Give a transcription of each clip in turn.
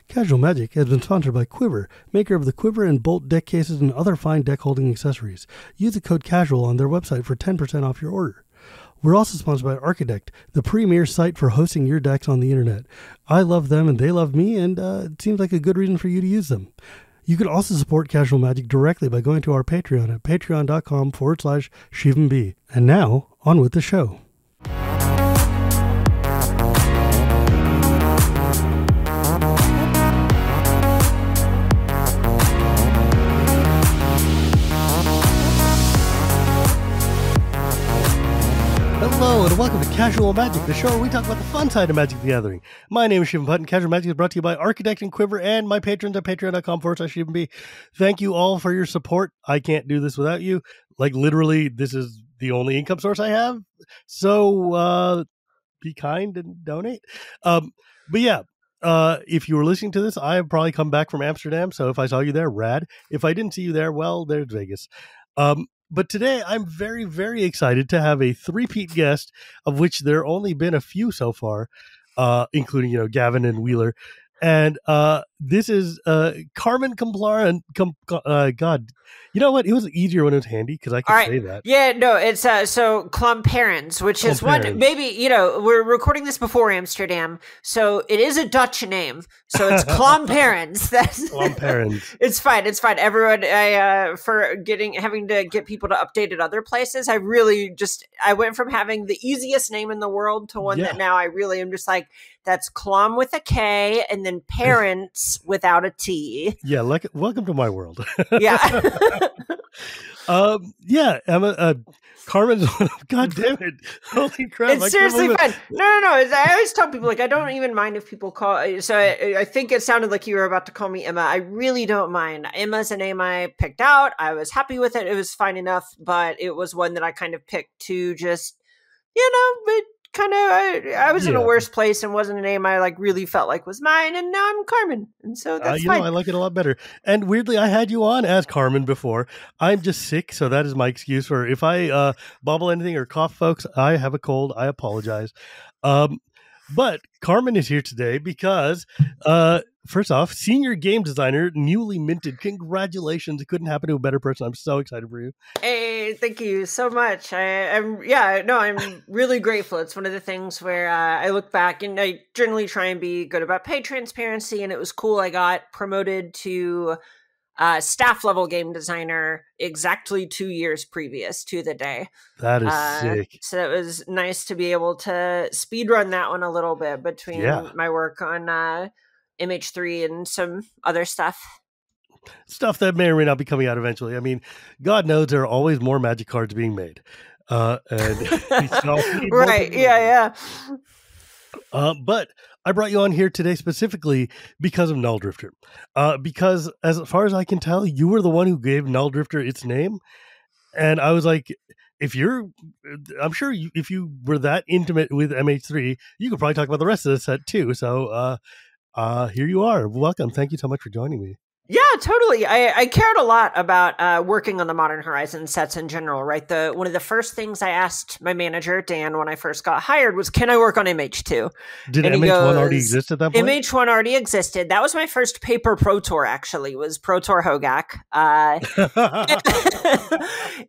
Casual Magic has been sponsored by Quiver, maker of the Quiver and Bolt deck cases and other fine deck holding accessories. Use the code CASUAL on their website for 10% off your order. We're also sponsored by Architect, the premier site for hosting your decks on the internet. I love them and they love me, and it seems like a good reason for you to use them. You can also support Casual Magic directly by going to our Patreon at patreon.com/ShivanB. And now, on with the show. Hello and welcome to Casual Magic, the show where we talk about the fun side of Magic the Gathering. My name is Shivam Bhatt, and Casual Magic is brought to you by Architect and Quiver and my patrons at patreon.com/ShivanB. Thank you all for your support. I can't do this without you. Like, literally, this is the only income source I have. So, be kind and donate. But yeah, if you were listening to this, I have probably come back from Amsterdam. So if I saw you there, rad. If I didn't see you there, well, there's Vegas. But today I'm very, very excited to have a three-peat guest, of which there only been a few so far, including, Gavin and Wheeler. And this is Carmen Klomparens. God, you know what? It was easier when it was handy because I could say that. Yeah, no, it's so Klomparens, which is one, maybe, we're recording this before Amsterdam, so it is a Dutch name. So it's Klomparens. Klomparens. It's fine. Everyone, for having to get people to update at other places, I went from having the easiest name in the world to one that now I really am just like, that's Klom with a K and then parents without a T. Yeah, welcome to my world. Yeah. Emma, Carmen's God damn it. Holy crap. It's seriously fun. No. I always tell people, I don't even mind if people call. So I think it sounded like you were about to call me Emma. I really don't mind. Emma's a name I picked out. I was happy with it. It was fine enough, but it was one that I kind of picked to just, I was in a worse place and wasn't a name I really felt like was mine, and now I'm Carmen, and so that's fine. I like it a lot better. And weirdly, I had you on as Carmen before. I'm just sick, so that is my excuse for if I bobble anything or cough, folks. I have a cold. I apologize. But Carmen is here today because, first off, senior game designer, newly minted. Congratulations. It couldn't happen to a better person. I'm so excited for you. Hey, thank you so much. I'm really grateful. It's one of the things where I look back and I generally try and be good about pay transparency, and it was cool. I got promoted to staff level game designer exactly 2 years previous to the day. That is sick. So it was nice to be able to speed run that one a little bit between my work on MH3 and some other stuff that may or may not be coming out eventually. I mean, God knows there are always more Magic cards being made. And right. Yeah. But I brought you on here today specifically because of Null Drifter. Because as far as I can tell, you were the one who gave Null Drifter its name. And I was like, if you were that intimate with MH3, you could probably talk about the rest of the set too. So here you are. Welcome. Thank you so much for joining me. Yeah, totally. I cared a lot about working on the Modern Horizons sets in general, right? One of the first things I asked my manager, Dan, when I first got hired was, can I work on MH2? Did MH1 already exist at that point? MH1 already existed. That was my first paper Pro Tour, actually, was Pro Tour Hogak.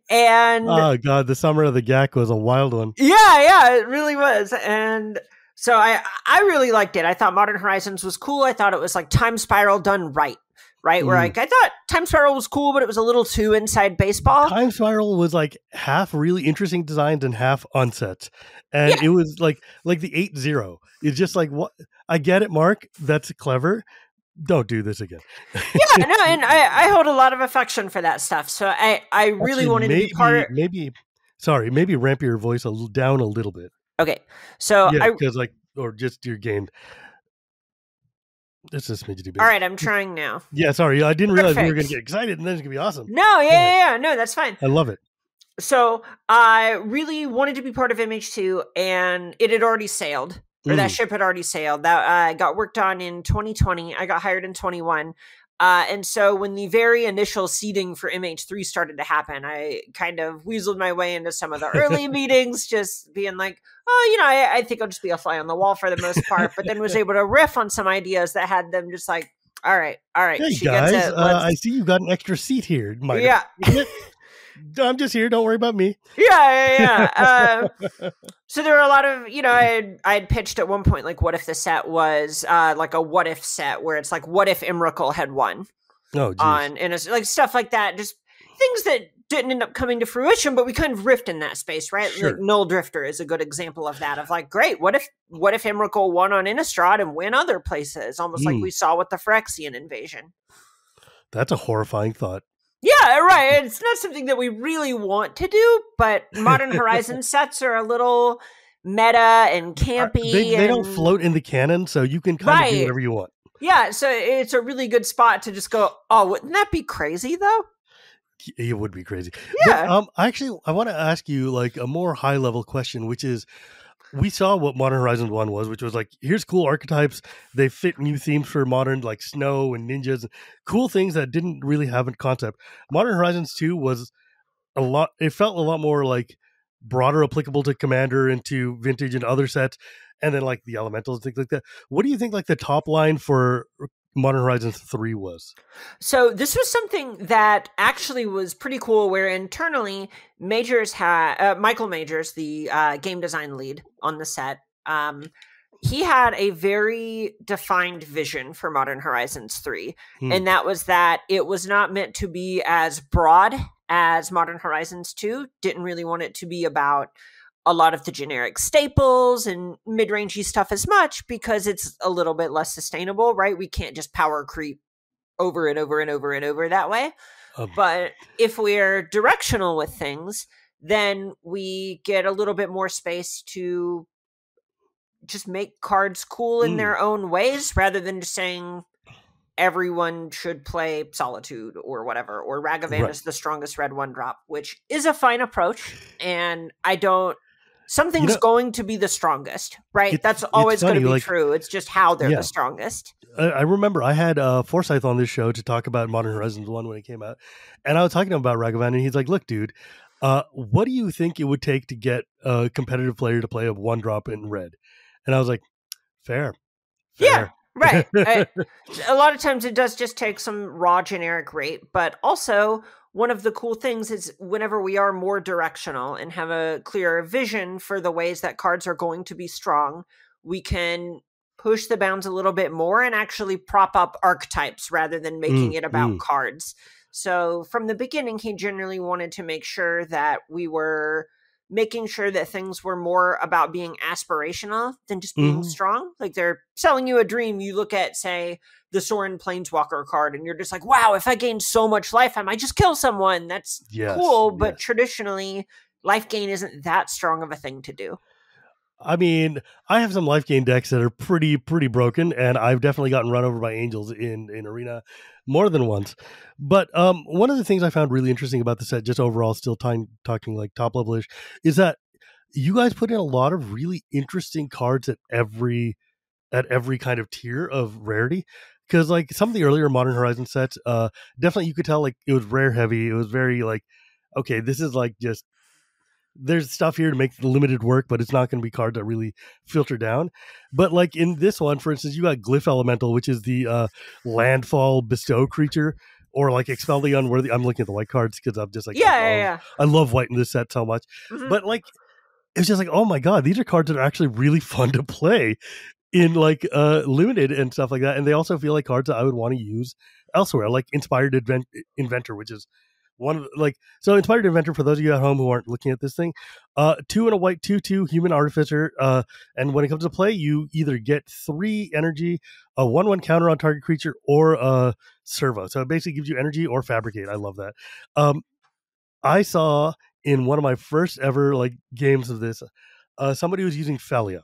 And oh, God, the summer of the GAC was a wild one. Yeah, it really was. And so I really liked it. I thought Modern Horizons was cool. I thought it was like Time Spiral done right. Where I thought Time Spiral was cool, but it was a little too inside baseball. Time Spiral was like half really interesting designs and half unsets. And it was like the 8-0. It's just like, what? I get it, Mark. That's clever. Don't do this again. And I hold a lot of affection for that stuff. So I really wanted to be part. Maybe ramp your voice down a little bit. Okay. So because or just your game. This is smidgety bit. All right, I'm trying now. Yeah, sorry. I didn't realize we were going to get excited and then it's going to be awesome. No, yeah. No, that's fine. I love it. So I really wanted to be part of MH2, and it had already sailed. Or that ship had already sailed. That got worked on in 2020. I got hired in 21. And so when the very initial seeding for MH3 started to happen, I kind of weaseled my way into some of the early meetings, just being like, oh, I think I'll just be a fly on the wall for the most part, but then was able to riff on some ideas that had them just like, all right, Hey she guys, gets it. I see you got an extra seat here. Yeah. I'm just here. Don't worry about me. Yeah. So there were a lot of, I'd pitched at one point, like, what if the set was like a what if set where it's like, what if Imrical had won? Oh, geez. And it's like stuff like that, just things that didn't end up coming to fruition, but we kind of riffed in that space, right? Sure. Like Null Drifter is a good example of that, of like, great, what if Imrical won on Innistrad and win other places? Almost like we saw with the Phyrexian invasion. That's a horrifying thought. Yeah, right. It's not something that we really want to do, but Modern Horizon sets are a little meta and campy. They don't float in the canon, so you can kind of do whatever you want. Yeah, so it's a really good spot to just go, oh, wouldn't that be crazy, though? It would be crazy. Yeah. But, I want to ask you like a more high-level question, which is, we saw what Modern Horizons 1 was, which was like, here's cool archetypes. They fit new themes for modern, like snow and ninjas, cool things that didn't really have a concept. Modern Horizons 2 was it felt a lot more like broader, applicable to Commander and to Vintage and other sets, and then like the Elementals and things like that. What do you think like the top line for Modern Horizons 3 was? So this was something that actually was pretty cool, where internally Majors had Michael Majors, the game design lead on the set. He had a very defined vision for Modern Horizons 3. And that was that it was not meant to be as broad as Modern Horizons 2. Didn't really want it to be about a lot of the generic staples and mid-rangey stuff as much, because it's a little bit less sustainable, right? We can't just power creep over and over and over and over that way. But if we're directional with things, then we get a little bit more space to just make cards cool in their own ways, rather than just saying everyone should play Solitude or whatever, or Ragavan is the strongest red 1-drop, which is a fine approach. And something's going to be the strongest, right? That's always going to be true. It's just how they're the strongest. I remember I had Forsyth on this show to talk about Modern Horizons 1 when it came out. And I was talking about Ragavan, and he's like, look, dude, what do you think it would take to get a competitive player to play a 1-drop in red? And I was like, fair. Yeah, right. A lot of times it does just take some raw generic rate, but also one of the cool things is whenever we are more directional and have a clearer vision for the ways that cards are going to be strong, we can push the bounds a little bit more and actually prop up archetypes rather than making it about cards. So from the beginning, he generally wanted to make sure that we were making sure that things were more about being aspirational than just being strong. Like they're selling you a dream. You look at, say, the Sorin Planeswalker card, and you're just like, wow, if I gain so much life, I might just kill someone. That's cool. But traditionally, life gain isn't that strong of a thing to do. I mean, I have some life gain decks that are pretty broken, and I've definitely gotten run over by angels in Arena more than once. But one of the things I found really interesting about the set, just overall, still talking like top level-ish, is that you guys put in a lot of really interesting cards at every kind of tier of rarity. Because like some of the earlier Modern Horizon sets, definitely you could tell like it was rare heavy. It was very like, okay, this is like just, there's stuff here to make the limited work, but it's not going to be cards that really filter down. But like in this one, for instance, you got Glyph Elemental, which is the landfall bestow creature, or like Expel the Unworthy. I'm looking at the white cards because I'm just like, I love white in this set so much. But like, it's just like, oh my God, these are cards that are actually really fun to play in like limited and stuff like that. And they also feel like cards that I would want to use elsewhere, like Inspired Inventor, which is one of like, so Inspired Inventor, for those of you at home who aren't looking at this thing, 2 and a white 2/2 Human Artificer, and when it comes to play, you either get 3 energy, a 1/1 counter on target creature, or a servo. So it basically gives you energy or fabricate. I love that. I saw in one of my first ever like games of this, somebody was using Felia.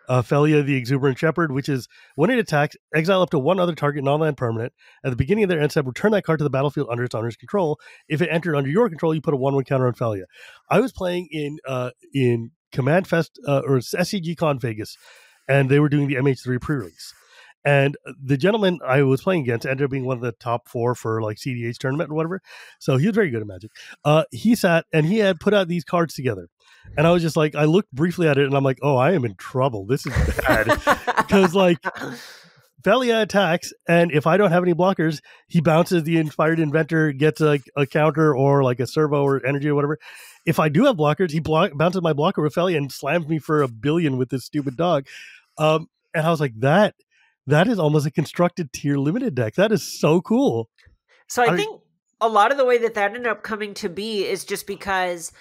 Felia, the Exuberant Shepherd, which is when it attacks, exile up to one other target non-land permanent. At the beginning of their end step, return that card to the battlefield under its owner's control. If it entered under your control, you put a 1/1 counter on Felia. I was playing in Command Fest or SCG Con Vegas, and they were doing the MH3 pre-release. And the gentleman I was playing against ended up being one of the top 4 for like CDH tournament or whatever. So he was very good at Magic. He sat and he had put out these cards together. And I was just like, I looked briefly at it and I'm like, oh, I am in trouble. This is bad. Because like Velia attacks, and if I don't have any blockers, he bounces the Inspired Inventor, gets like a counter or like a servo or energy or whatever. If I do have blockers, he bounces my blocker with Velia and slams me for 1 billion with this stupid dog. And I was like, that is almost a constructed tier limited deck. That is so cool. So I think a lot of the way that ended up coming to be is just because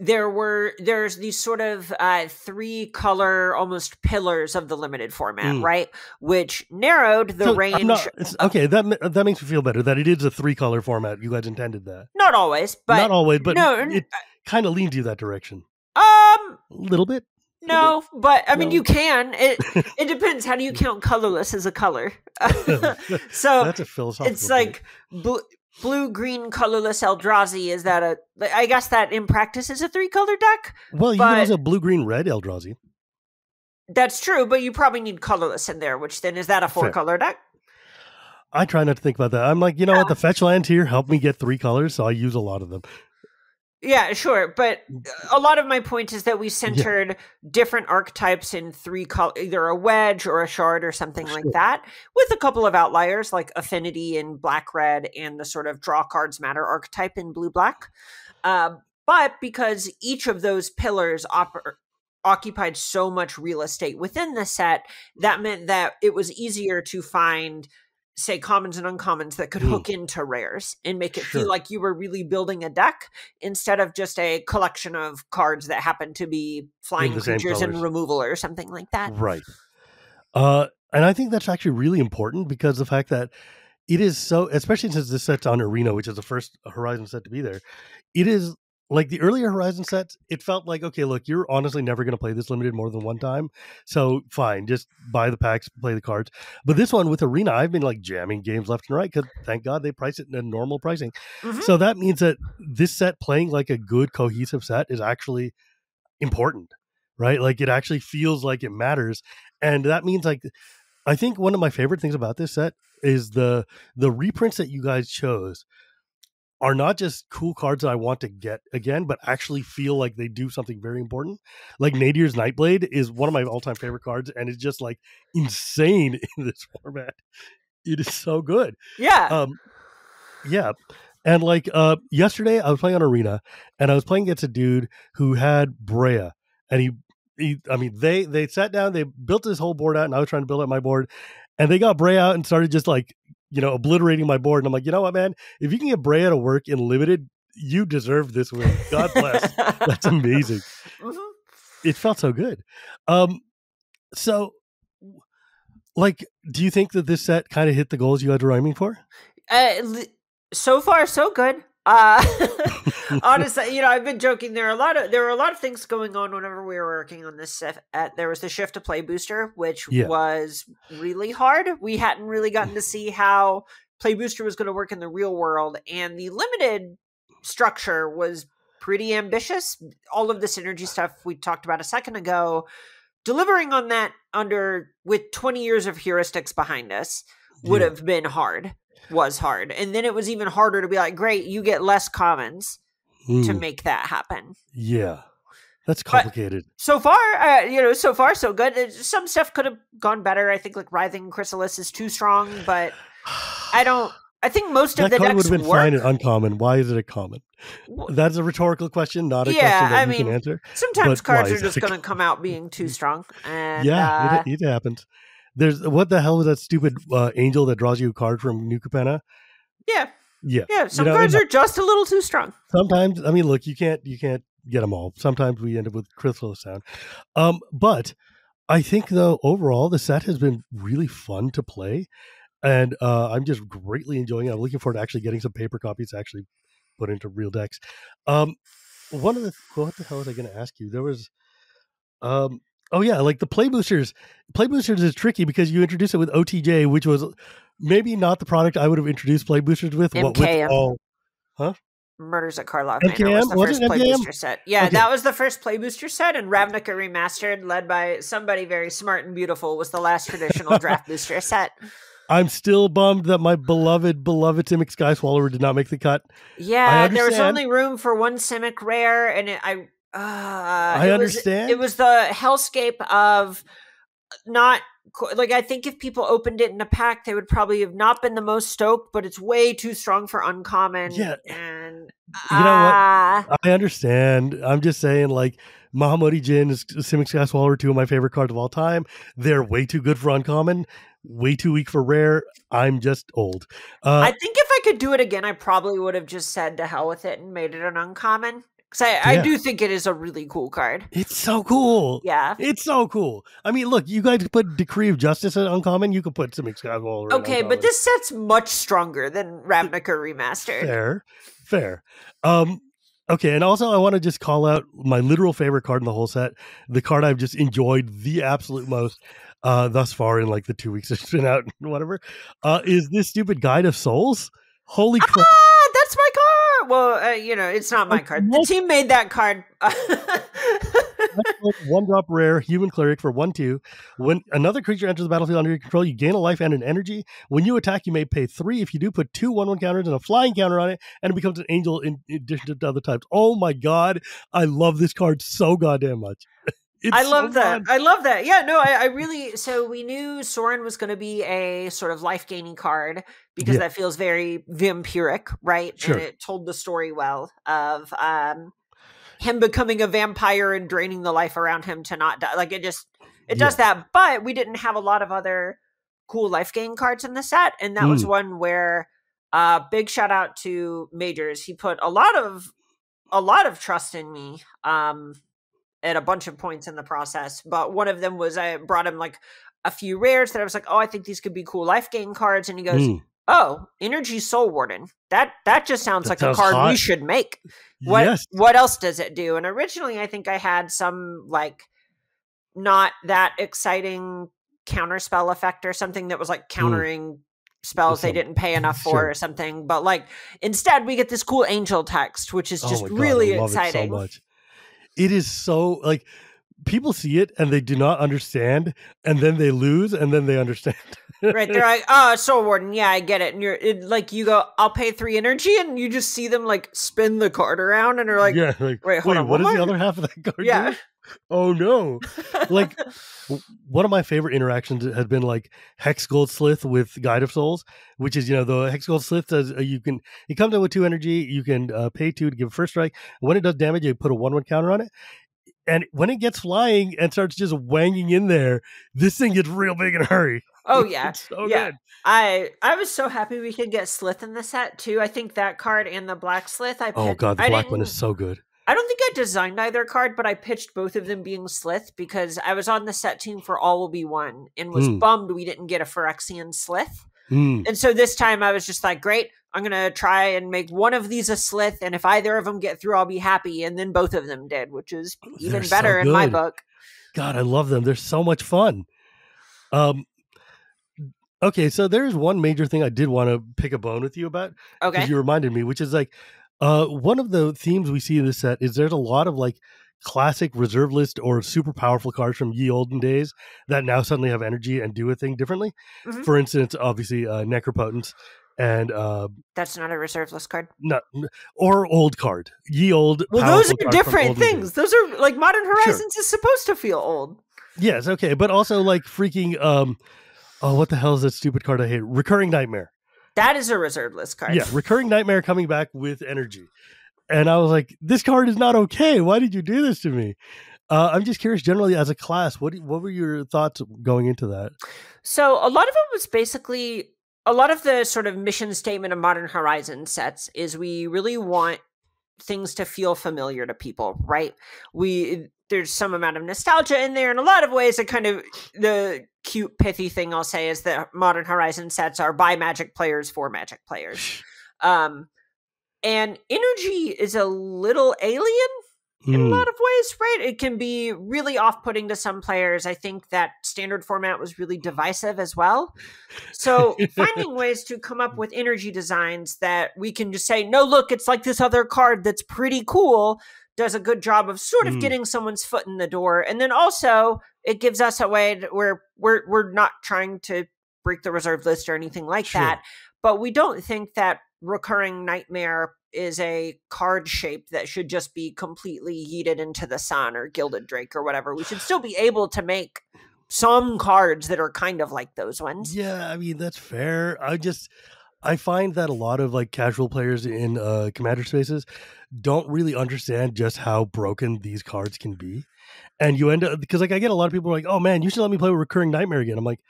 there's these sort of 3 color almost pillars of the limited format, right? Which narrowed the range. Okay, that makes me feel better that it is a 3 color format. You guys intended that. Not always, but it kind of leans you that direction. A little bit. No, but I mean, you can. It depends. How do you count colorless as a color? So that's a philosophical. It's like blue, green, colorless Eldrazi. Is that I guess that in practice is a 3-color deck. Well, you can also blue, green, red Eldrazi. That's true, but you probably need colorless in there. Which then is that a 4-color deck? I try not to think about that. I'm like, what? The fetch lands here help me get 3 colors, so I use a lot of them. Yeah, sure. But a lot of my point is that we centered different archetypes in 3 colors, either a wedge or a shard or something like that, with a couple of outliers like affinity in black-red and the sort of draw cards matter archetype in blue-black. But because each of those pillars occupied so much real estate within the set, that meant that it was easier to find, say, commons and uncommons that could hook into rares and make it feel like you were really building a deck instead of just a collection of cards that happen to be flying creatures and removal or something like that. Right. And I think that's actually really important because the fact that it is so, especially since this set's on Arena, which is the first Horizon set to be there, it is like the earlier Horizon sets, it felt like, okay, look, you're honestly never going to play this limited more than one time. So fine, just buy the packs, play the cards. But this one with Arena, I've been like jamming games left and right because thank God they price it in a normal pricing. Mm-hmm. So that means that this set playing like a good cohesive set is actually important, right? Like it actually feels like it matters. And that means like, I think one of my favorite things about this set is the reprints that you guys chose are not just cool cards that I want to get again, but actually feel like they do something very important. Like Nadier's Nightblade is one of my all-time favorite cards, and it's just like insane in this format. It is so good. Yeah. Yeah. And like yesterday I was playing on Arena and I was playing against a dude who had Brea, and they sat down, they built this whole board out, and I was trying to build out my board, and they got Brea out and started just like, obliterating my board. And I'm like, you know what, man? If you can get Brea to work in limited, you deserve this win. God bless. That's amazing. Mm-hmm. It felt so good. So, like, do you think that this set kind of hit the goals you guys were aiming for? So far, so good. Honestly, I've been joking. There were a lot of things going on whenever we were working on this set. There was the shift to play booster, which was really hard. We hadn't really gotten to see how play booster was going to work in the real world, and the limited structure was pretty ambitious. All of the synergy stuff we talked about a second ago, delivering on that with 20 years of heuristics behind us would have been hard. Was hard. And then it was even harder to be like, great, you get less commons to make that happen. Yeah. That's complicated. But so far, so far so good. Some stuff could have gone better. I think like Writhing Chrysalis is too strong, but I think most of the decks would have been fine and uncommon. Why is it a common? That's a rhetorical question, not a question that you can answer. Sometimes cards are just going to come out being too strong. And, it happens. There's what the hell was that stupid angel that draws you a card from New Capenna? Yeah. Some cards are just a little too strong. Sometimes, I mean, look, you can't get them all. Sometimes we end up with Chrysalis Sound. But I think though overall the set has been really fun to play, and I'm just greatly enjoying it. I'm looking forward to actually getting some paper copies to actually put into real decks. What the hell was I going to ask you? There was. Oh yeah, like the play boosters. Play boosters is tricky because you introduce it with OTJ, which was maybe not the product I would have introduced play boosters with. MKM. Huh? Murders at Karlov Manor was MKM? the Was first it play MKM? booster set. Yeah, Okay. that was the first play booster set, and Ravnica Remastered, led by somebody very smart and beautiful, was the last traditional draft booster set. I'm still bummed that my beloved Simic Sky Swallower did not make the cut. Yeah, there was only room for one Simic rare, and I understand. It was the hellscape of not like, I think if people opened it in a pack, they would probably have not been the most stoked, but it's way too strong for uncommon. Yeah. And you know what? I understand. I'm just saying, like, Mahamudi Jin is Simic Sky Swallower, two of my favorite cards of all time. They're way too good for uncommon, way too weak for rare. I'm just old. I think if I could do it again, I probably would have just said to hell with it and made it an uncommon. Because I do think it is a really cool card. It's so cool. Yeah. It's so cool. I mean, look, you guys put Decree of Justice at uncommon. You could put Simic Sky Swallower. Okay, but this set's much stronger than Ravnica Remastered. Fair. Okay, and also I want to just call out my literal favorite card in the whole set, the card I've just enjoyed the absolute most thus far in like the 2 weeks it's been out and whatever, is this stupid Guide of Souls. Holy crap. That's my card! Well, it's not my card. The team made that card. 1-drop rare human cleric for 1/2. When another creature enters the battlefield under your control, you gain a life and an energy. When you attack, you may pay 3. If you do, put 2 1/1 counters and a flying counter on it, and it becomes an angel in addition to other types. Oh my god, I love this card so goddamn much. I love that. I love that. Yeah, no, I really. So we knew Sorin was going to be a sort of life gaining card because that feels very vampiric, right? Sure. And it told the story well of him becoming a vampire and draining the life around him to not die. Like, it does that. But we didn't have a lot of other cool life gain cards in the set, and that was one where big shout out to Majors. He put a lot of trust in me. At a bunch of points in the process, but one of them was I brought him like a few rares that I was like, oh, I think these could be cool life gain cards, and he goes, oh, Energy Soul Warden. That just sounds like a card we should make. What else does it do? And originally I think I had some like not that exciting counterspell effect or something that was like countering spells they didn't pay enough for or something, but like instead we get this cool angel text, which is just really exciting. It so much. It is so, like, people see it and they do not understand, and then they lose, and then they understand. Right, they're like, oh, Soul Warden, yeah, I get it. And like, you go, I'll pay 3 energy, and you just see them, like, spin the card around, and they're like, wait, hold on, what does the other half of that card do? Oh, no. Like, one of my favorite interactions has been, like, Hex Gold Slith with Guide of Souls, which is, the Hex Gold Slith says it comes out with 2 energy, you can pay 2 to give a first strike. When it does damage, you put a 1/1 counter on it. And when it gets flying and starts just wanging in there, this thing gets real big in a hurry. Oh, yeah. It's so good. I was so happy we could get Slith in the set, too. I think that card and the Black Slith, the black one is so good. I don't think I designed either card, but I pitched both of them being Slith because I was on the set team for All Will Be One and was bummed we didn't get a Phyrexian Slith. And so this time I was just like, great, I'm going to try and make one of these a Slith, and if either of them get through, I'll be happy. And then both of them did, which is even better in my book. God, I love them. They're so much fun. Okay, so there's one major thing I did want to pick a bone with you about. Okay. Because you reminded me, which is like, one of the themes we see in this set is there's a lot of like classic reserve list or super powerful cards from ye olden days that now suddenly have energy and do a thing differently. For instance, obviously Necropotence and that's not a reserve list card. No, or old card. Ye old. Well, those are different things. Those are like Modern Horizons is supposed to feel old. Yes, okay, but also like freaking what the hell is that stupid card I hate? Recurring Nightmare. That is a reserve list card. Yeah, Recurring Nightmare coming back with energy. And I was like, this card is not okay. Why did you do this to me? I'm just curious, generally, as a class, what were your thoughts going into that? So a lot of it was basically, a lot of the sort of mission statement of Modern Horizons sets is we really want things to feel familiar to people, right? There's some amount of nostalgia in there. In a lot of ways, it kind of, the cute, pithy thing I'll say is that Modern Horizon sets are by Magic players for Magic players. And energy is a little alien in a Mm. lot of ways, right? It can be really off-putting to some players. I think that standard format was really divisive as well. So finding ways to come up with energy designs that we can just say, no, look, it's like this other card that's pretty cool, does a good job of sort of getting someone's foot in the door. And then also it gives us a way where we're not trying to break the reserve list or anything like that. But we don't think that recurring nightmare is a card shape that should just be completely yeeted into the sun, or gilded drake or whatever. We should still be able to make some cards that are kind of like those ones. Yeah, I mean, that's fair. I find that a lot of like casual players in commander spaces don't really understand just how broken these cards can be. And you end up, because like I get a lot of people like, oh man, you should let me play with recurring nightmare again. I'm like,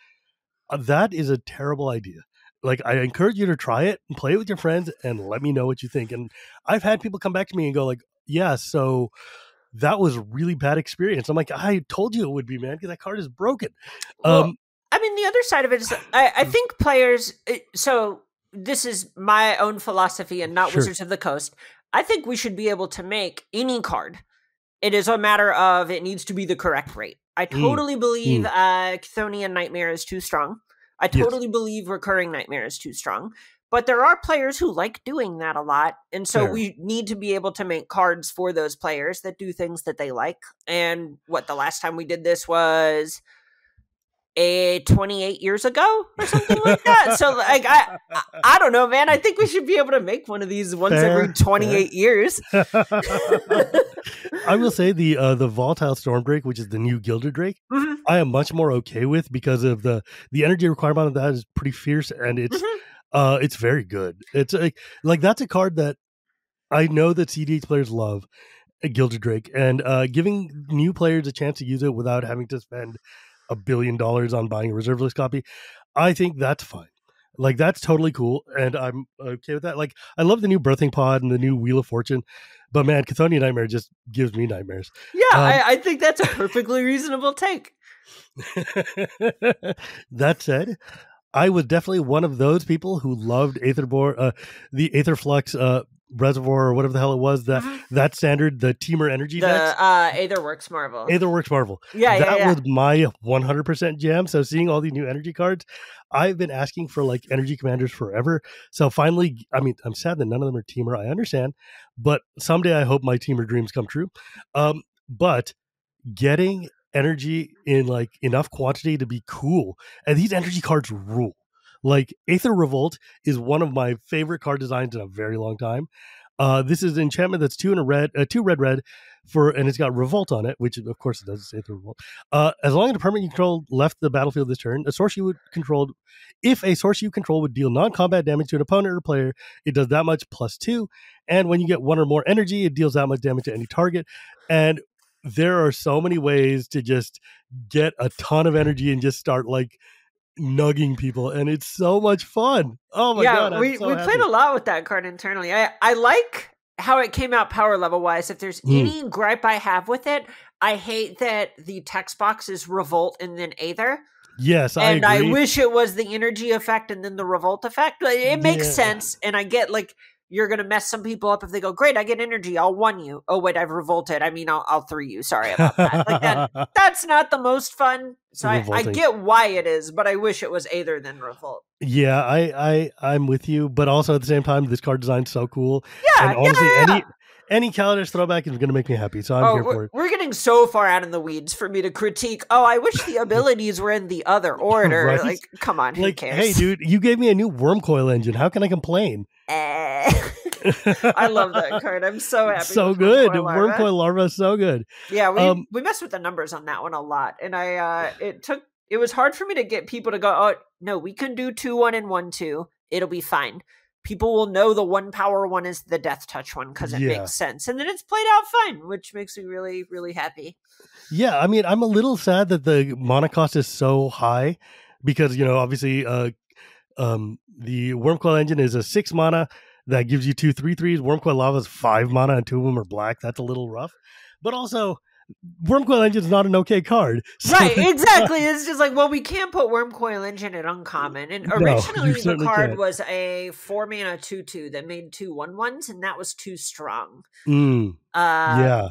that is a terrible idea. Like, I encourage you to try it and play it with your friends and let me know what you think. And I've had people come back to me and go like, yeah, so that was a really bad experience. I'm like, I told you it would be, man, because that card is broken. Well, I mean, the other side of it is I think players, so this is my own philosophy and not Wizards of the Coast. I think we should be able to make any card. It is a matter of it needs to be the correct rate. I totally believe Chthonian Nightmare is too strong. I totally believe Recurring Nightmare is too strong. But there are players who like doing that a lot. And so we need to be able to make cards for those players that do things that they like. And the last time we did this was 28 years ago or something like that. So like I don't know, man. I think we should be able to make one of these once every 28 years. I will say the Volatile Stormdrake, which is the new Gilded Drake, I am much more okay with because of the energy requirement of that is pretty fierce, and it's very good. It's like that's a card that I know that CDH players love, Gilded Drake, and giving new players a chance to use it without having to spend $1 billion on buying a reserve list copy, I think that's fine. Like, that's totally cool, and I'm okay with that. Like, I love the new Birthing Pod and the new Wheel of Fortune, but man, Chthonian Nightmare just gives me nightmares. Yeah, I think that's a perfectly reasonable take. That said, I was definitely one of those people who loved the Aetherflux Reservoir, or whatever the hell it was, that standard, the Teamer Energy decks. Aetherworks Marvel. Aetherworks Marvel. That was my 100% jam. So seeing all these new energy cards, I've been asking for like energy commanders forever. So finally, I mean, I'm sad that none of them are Teamer. I understand, but someday I hope my Teamer dreams come true. But getting energy in like enough quantity to be cool, and these energy cards rule. Like, Aether Revolt is one of my favorite card designs in a very long time. This is an enchantment that's 2 red, and it's got Revolt on it, which of course it does. It's Aether Revolt. As long as a permanent you control left the battlefield this turn, if a source you control would deal non-combat damage to an opponent or player, it does that much +2. And when you get 1 or more energy, it deals that much damage to any target. And there are so many ways to just get a ton of energy and just start like nugging people, and it's so much fun. Oh my god, we played a lot with that card internally. I like how it came out power level wise. If there's any gripe I have with it, I hate that the text box is Revolt and then Aether. Yes, I agree. I wish it was the energy effect and then the Revolt effect. It makes sense, and I get like you're going to mess some people up if they go, great, I get energy, I'll 1 you. Oh, wait, I've revolted. I mean, I'll 3 you. Sorry about that. Like that's not the most fun. So I get why it is, but I wish it was Aether than Revolt. Yeah, I'm with you, but also at the same time, this card design's so cool. Yeah, and honestly, any Kaladesh throwback is going to make me happy, so I'm here for it. We're getting so far out in the weeds for me to critique. Oh, I wish the abilities were in the other order. Right? Like, come on, who cares? Hey, dude, you gave me a new Worm Coil engine. How can I complain? I love that card. I'm so happy. So good. Worm Coil Larva is so good. Yeah, we messed with the numbers on that one a lot, and it was hard for me to get people to go, oh no, we can do 2-1 and 1-2. It'll be fine. People will know the 1 power one is the Death Touch one because it makes sense. And then it's played out fine, which makes me really, really happy. Yeah, I mean, I'm a little sad that the mana cost is so high because, obviously the Worm Coil engine is a 6 mana that gives you 2 3/3s. Worm Coil Lava is 5 mana and 2 of them are black. That's a little rough. But also, Wormcoil Engine is not an okay card. So right, exactly. It's just like, well, we can't put Wormcoil Engine at uncommon. And originally the card was a 4-mana 2/2 that made 2 1/1s, and that was too strong. Yeah.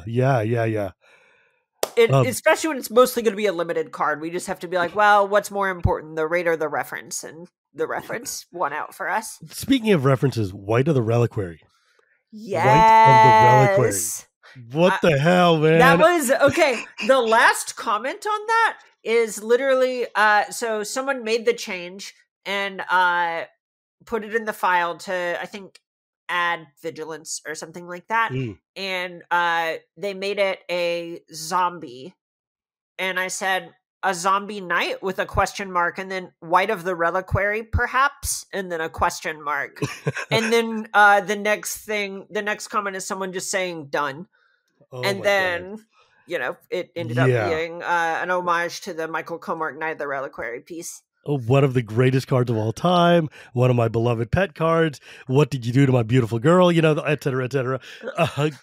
Especially when it's mostly going to be a limited card. We just have to be like, well, what's more important, the rate or the reference? And the reference won out for us. Speaking of references, White of the Reliquary. Yes. White of the Reliquary. What the hell, man? That was, okay, the last comment on that is literally, so someone made the change and put it in the file to, I think, add vigilance or something like that. And they made it a zombie. And I said, a zombie knight with a question mark, and then White of the Reliquary, perhaps, and then a question mark. And then the next comment is someone just saying done. Oh, and then, God. You know, it ended up being an homage to the Michael Comarch Knight of the Reliquary piece. One of the greatest cards of all time, one of my beloved pet cards. What did you do to my beautiful girl? You know, et cetera, et cetera.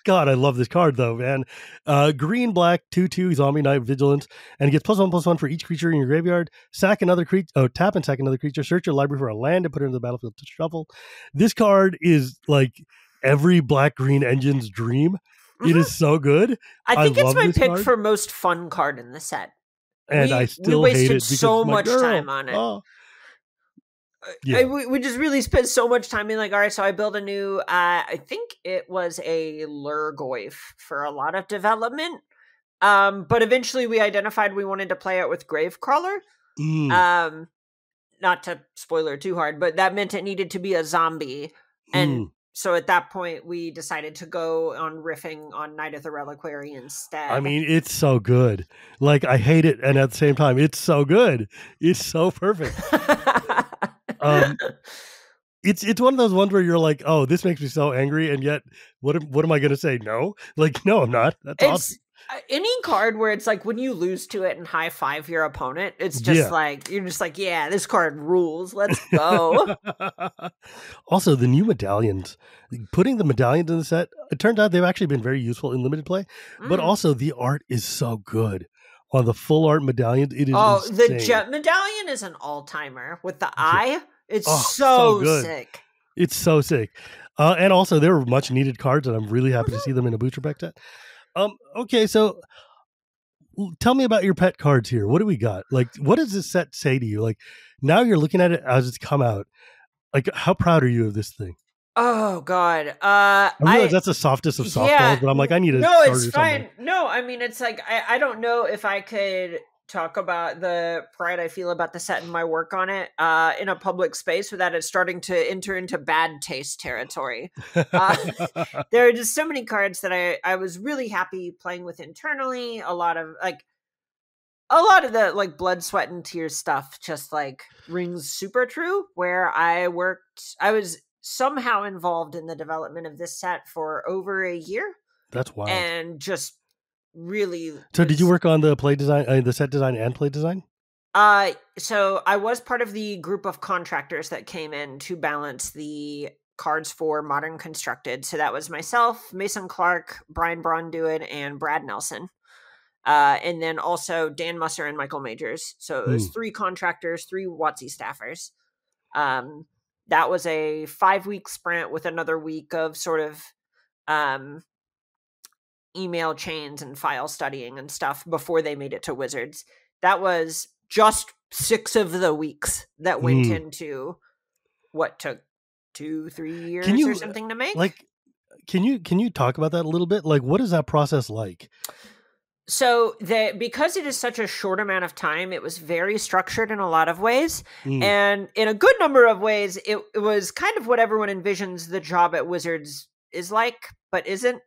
God, I love this card, though, man. Green, black, 2/2, Zombie Knight, Vigilance, and it gets +1/+1 for each creature in your graveyard. Tap and sack another creature. Search your library for a land and put it into the battlefield to shuffle. This card is like every black-green engine's dream. It is so good. I think it's my pick for most fun card in the set. And I still hate it. We wasted so much time on it. Oh. Yeah. We just really spent so much time being like, all right, so I built a new, I think it was a Lurgoyf for a lot of development. But eventually we identified we wanted to play it with Gravecrawler. Not to spoiler too hard, but that meant it needed to be a zombie. And so at that point, we decided to go on riffing on Knight of the Reliquary instead. I mean, it's so good. Like, I hate it, and at the same time, it's so good. It's so perfect. It's one of those ones where you're like, oh, this makes me so angry, and yet, what am I going to say? No? Like, no, I'm not. That's awesome. Any card where it's like when you lose to it and high five your opponent, it's just like, you're just like, yeah, this card rules. Let's go. Also, the new medallions, putting the medallions in the set, it turns out they've actually been very useful in limited play, but also the art is so good. On the full art medallions, it is insane. The Jet medallion is an all-timer with the eye. It's so sick. It's so sick. And also, they were much needed cards, and I'm really happy to see them in a Booster Pack set. Okay, so tell me about your pet cards here. What do we got? Like, what does this set say to you? Like, now you're looking at it as it's come out. Like, how proud are you of this thing? Oh, God. I realize that's the softest of softballs, but I'm like, I need a starter. No, it's fine. No, I mean, it's like, I don't know if I could talk about the pride I feel about the set and my work on it in a public space without it starting to enter into bad taste territory. There are just so many cards that I was really happy playing with internally. A lot of the like blood, sweat, and tears stuff just like rings super true, where I was somehow involved in the development of this set for over a year. That's wild. And just really. So did you work on the play design, the set design and play design? So I was part of the group of contractors that came in to balance the cards for Modern Constructed. So that was myself, Mason Clark, Brian Braunduin, and Brad Nelson. And then also Dan Musser and Michael Majors. So it was 3 contractors, 3 WotC staffers. That was a 5-week sprint with another week of sort of email chains and file studying and stuff before they made it to Wizards. That was just 6 of the weeks that went into what took 2-3 years or something to make. Like, can you talk about that a little bit? Like, what is that process like? So because it is such a short amount of time, it was very structured in a lot of ways. And in a good number of ways, it was kind of what everyone envisions the job at Wizards is like, but isn't.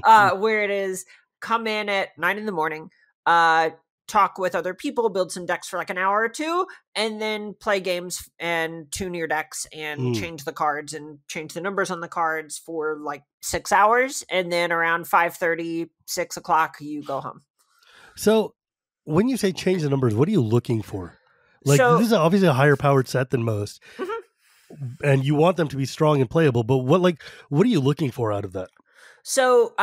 Where it is, come in at 9 a.m, talk with other people, build some decks for like an hour or 2, and then play games and tune your decks and change the cards and change the numbers on the cards for like 6 hours. And then around 5:30, 6 o'clock, you go home. So when you say change the numbers, what are you looking for? Like, this is obviously a higher powered set than most. And you want them to be strong and playable, but what are you looking for out of that? So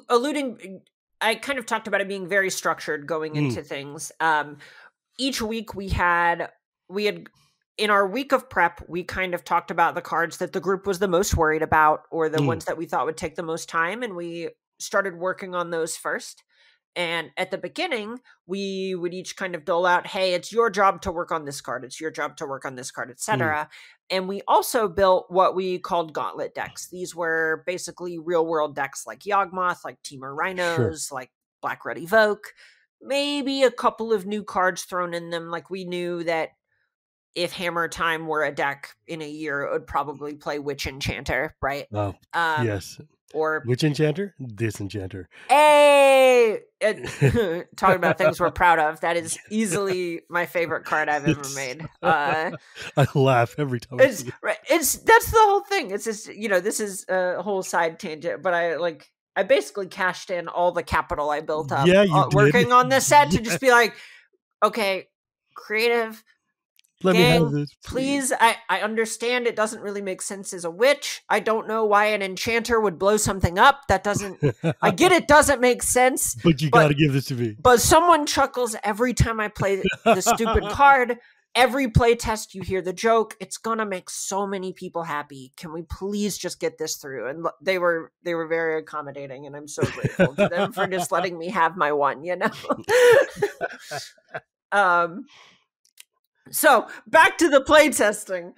alluding, I kind of talked about it being very structured going into things. Each week we had in our week of prep, we kind of talked about the cards that the group was the most worried about, or the ones that we thought would take the most time, and we started working on those first. And at the beginning, we would each kind of dole out, hey, it's your job to work on this card. It's your job to work on this card, etc. And we also built what we called gauntlet decks. These were basically real world decks like Yawgmoth, like Temur Rhinos, like Black Red Evoke, maybe a couple of new cards thrown in them. Like we knew that if Hammer Time were a deck in a year, it would probably play Witch Enchanter, right? Oh, yes. Or Witch Enchanter? Disenchanter. Hey! Talking about things we're proud of. That is easily my favorite card I've ever made. I laugh every time. That's the whole thing. It's just, this is a whole side tangent, but I basically cashed in all the capital I built up working on this set to just be like, okay, creative. Let me have this, please. I understand it doesn't really make sense as a witch. I don't know why an enchanter would blow something up. That doesn't, I get it doesn't make sense. But you got to give this to me. But someone chuckles every time I play the stupid card. Every play test, you hear the joke. It's going to make so many people happy. Can we please just get this through? And they were very accommodating, and I'm so grateful to them for just letting me have my one, So back to the play testing.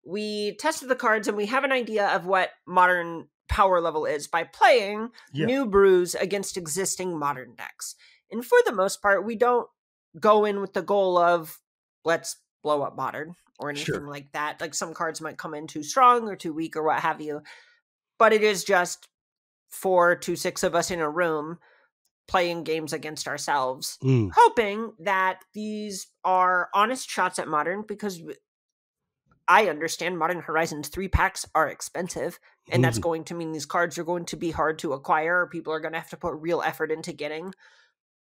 We tested the cards, and we have an idea of what modern power level is by playing new brews against existing modern decks. And for the most part, we don't go in with the goal of let's blow up modern or anything like that. Like some cards might come in too strong or too weak or what have you. But it is just 4 to 6 of us in a room playing games against ourselves, hoping that these are honest shots at modern, because I understand Modern Horizons 3-packs are expensive, and that's going to mean these cards are going to be hard to acquire, or people are going to have to put real effort into getting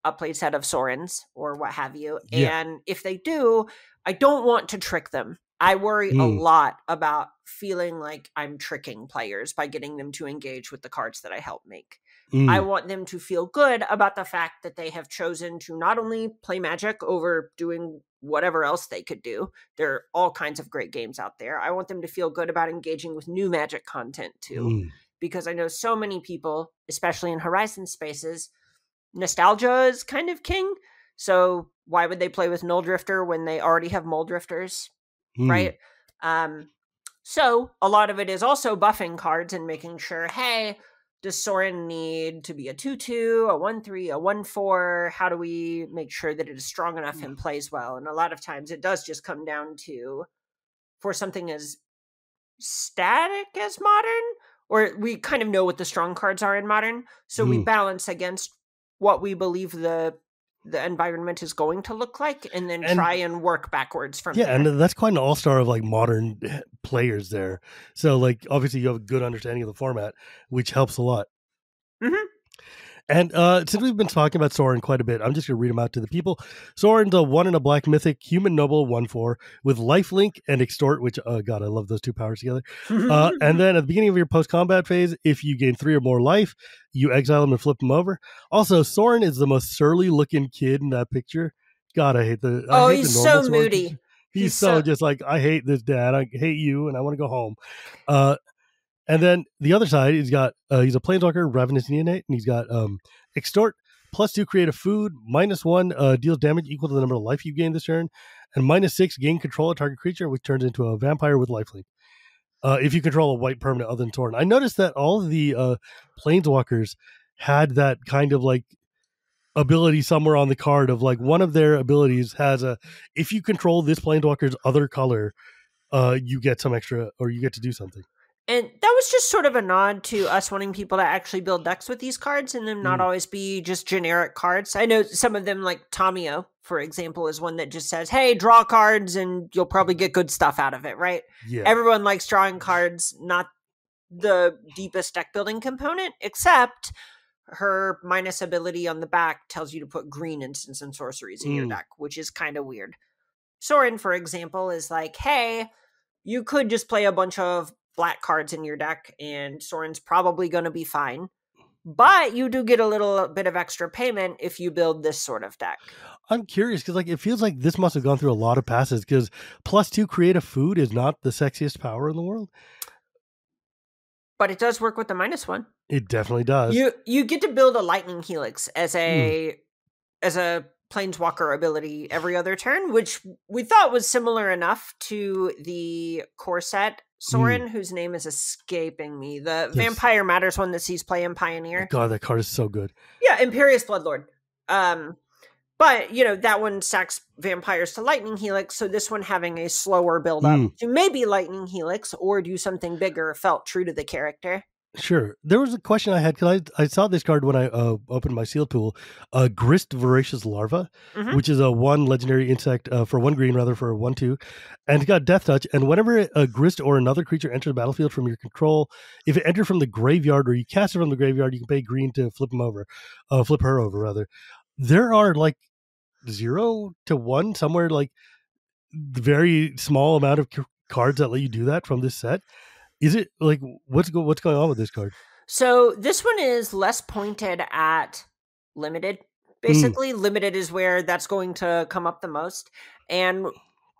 a playset of Sorens or what have you. And if they do, I don't want to trick them. I worry a lot about feeling like I'm tricking players by getting them to engage with the cards that I help make. I want them to feel good about the fact that they have chosen to not only play Magic over doing whatever else they could do. There are all kinds of great games out there. I want them to feel good about engaging with new Magic content too, because I know so many people, especially in Horizon spaces, nostalgia is kind of king. So why would they play with Null Drifter when they already have Mole Drifters, right? So a lot of it is also buffing cards and making sure, hey, does Sorin need to be a 2/2, a 1/3, a 1/4? How do we make sure that it is strong enough and plays well? And a lot of times it does just come down to, for something as static as modern, or we kind of know what the strong cards are in modern, so we balance against what we believe the environment is going to look like, and then try and work backwards from there. And that's quite an all-star of like modern players there. So like obviously you have a good understanding of the format, which helps a lot. And since we've been talking about Sorin quite a bit, I'm just going to read them out to the people. Sorin's a 1 and a black mythic, human noble, 1/4, with lifelink and extort, which, God, I love those two powers together. And then at the beginning of your post-combat phase, if you gain 3 or more life, you exile them and flip them over. Also, Sorin is the most surly-looking kid in that picture. God, I hate the he's so moody. He's so just like, I hate this, Dad. I hate you, and I want to go home. And then the other side, he's a Planeswalker, Ravenous Neonate, and he's got Extort, +2 create a food, -1 deals damage equal to the number of life you gain this turn, and -6 gain control of target creature, which turns into a vampire with lifelink. If you control a white permanent other than Sorin. I noticed that all of the Planeswalkers had that kind of like ability somewhere on the card of like one of their abilities has if you control this Planeswalker's other color, you get some extra, or you get to do something. And that was just sort of a nod to us wanting people to actually build decks with these cards and them not always be just generic cards. I know some of them, like Tamio, for example, is one that just says, hey, draw cards and you'll probably get good stuff out of it, right? Yeah. Everyone likes drawing cards, not the deepest deck building component, except her minus ability on the back tells you to put green instants and sorceries in your deck, which is kind of weird. Sorin, for example, is like, hey, you could just play a bunch of black cards in your deck, and Soren's probably going to be fine. But you do get a little bit of extra payment if you build this sort of deck. I'm curious because like it feels like this must have gone through a lot of passes because +2 creative food is not the sexiest power in the world. But it does work with the -1. It definitely does. You get to build a lightning helix as a planeswalker ability every other turn, which we thought was similar enough to the core set Soren, whose name is escaping me. The Vampire Matters one that sees play in Pioneer. God, that card is so good. Yeah, Imperious Bloodlord. But, that one stacks vampires to Lightning Helix, so this one having a slower build-up to maybe Lightning Helix or do something bigger felt true to the character. Sure. There was a question I had because I saw this card when I opened my sealed pool. Grist Voracious Larva, which is a 1 legendary insect for 1 green, rather, for 1/2. And it's got Death Touch. And whenever a Grist or another creature enters the battlefield from your control, if it enters from the graveyard or you cast it from the graveyard, you can pay green to flip her over, rather. There are like 0 to 1, somewhere like very small amount of cards that let you do that from this set. Is it like what's going on with this card? So this one is less pointed at limited. Basically, limited is where that's going to come up the most. And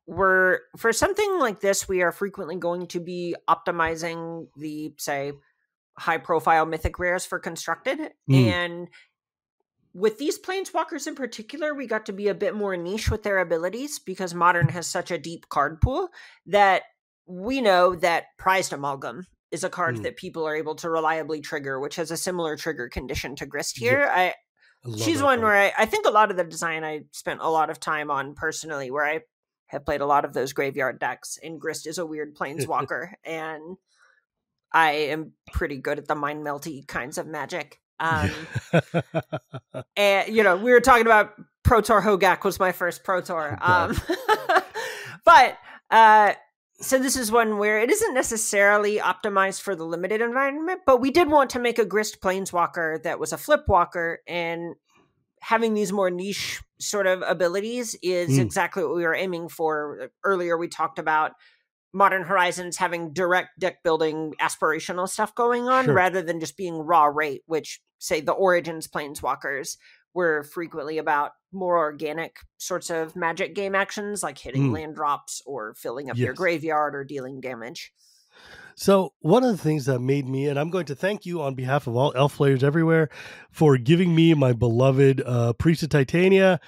for something like this, we are frequently going to be optimizing the, say, high profile mythic rares for constructed. And with these planeswalkers in particular, we got to be a bit more niche with their abilities because Modern has such a deep card pool that we know that Prized Amalgam is a card that people are able to reliably trigger, which has a similar trigger condition to Grist here. Yeah. She's one where I think a lot of the design I spent a lot of time on personally, where I have played a lot of those graveyard decks, and Grist is a weird planeswalker, and I am pretty good at the mind melty kinds of magic. And we were talking about Pro Tour Hogak was my first Pro Tour. But so this is one where it isn't necessarily optimized for the limited environment, but we did want to make a Grist planeswalker that was a flipwalker, and having these more niche sort of abilities is exactly what we were aiming for. Earlier we talked about Modern Horizons having direct deck building aspirational stuff going on rather than just being raw rate, which, say, the Origins planeswalkers were frequently about more organic sorts of magic game actions, like hitting land drops or filling up your graveyard or dealing damage. So one of the things that made me, and I'm going to thank you on behalf of all elf players everywhere for giving me my beloved Priest of Titania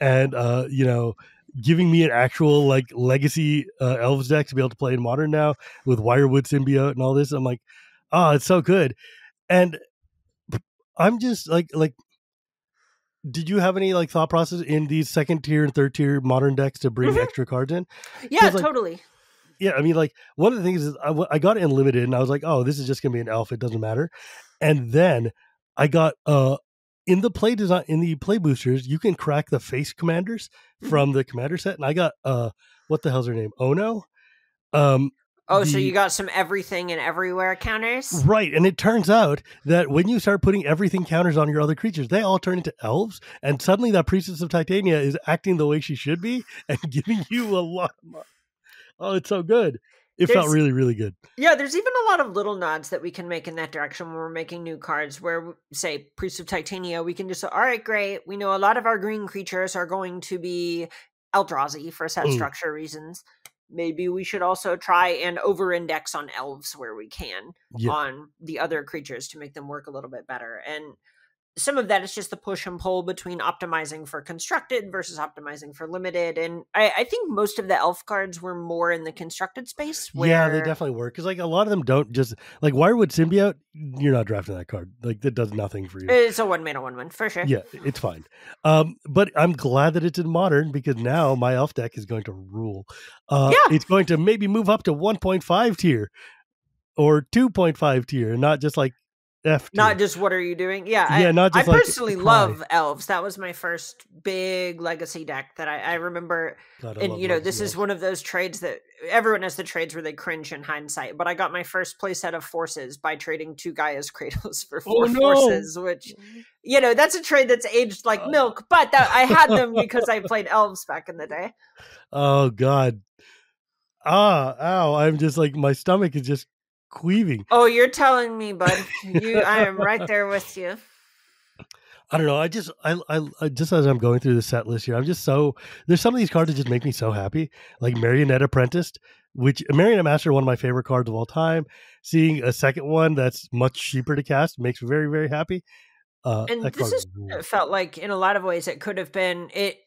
and, giving me an actual like legacy elves deck to be able to play in Modern now with Wirewood Symbiote and all this. I'm like, it's so good. And I'm just like, did you have any like thought process in these 2nd tier and 3rd tier Modern decks to bring extra cards in? Yeah, totally. Yeah, I mean, like one of the things is I got it in limited, and I was like, oh, this is just gonna be an elf. It doesn't matter. And then I got in the play design, in the play boosters, you can crack the face commanders from the commander set, and I got what the hell's her name? Ono. So you got some everything and everywhere counters? Right, and it turns out that when you start putting everything counters on your other creatures, they all turn into elves, and suddenly that Priestess of Titania is acting the way she should be and giving you a lot of money. Oh, it's so good. It felt really, really good. Yeah, there's even a lot of little nods that we can make in that direction when we're making new cards where, say, Priest of Titania, we can just say, all right, great. We know a lot of our green creatures are going to be Eldrazi for set structure reasons. Maybe we should also try and over-index on elves where we can on the other creatures to make them work a little bit better. And some of that is just the push and pull between optimizing for constructed versus optimizing for limited. And I think most of the elf cards were more in the constructed space. Yeah, they definitely were. Because like a lot of them don't just like Wirewood Symbiote, you're not drafting that card. Like that does nothing for you. It's a 1-mana 1/1 for sure. Yeah, it's fine. But I'm glad that it's in Modern because now my elf deck is going to rule. It's going to maybe move up to 1.5 tier or 2.5 tier and not just like F tier. Not just what are you doing? Yeah, not just I personally love elves. That was my first big legacy deck that I remember. God, and this is one of those trades that everyone has the trades where they cringe in hindsight. But I got my first playset of forces by trading 2 Gaia's Kratos for 4 forces, which that's a trade that's aged like milk. But I had them because I played elves back in the day. Oh God. Ow. I'm just like, my stomach is just queeving. Oh, you're telling me, bud. I am right there with you. I don't know. I just as I'm going through the set list here, there's some of these cards that just make me so happy. Like Marionette Apprenticed, which Marionette Master, one of my favorite cards of all time. Seeing a second one that's much cheaper to cast makes me very, very happy. And this is it felt like in a lot of ways it could have been it.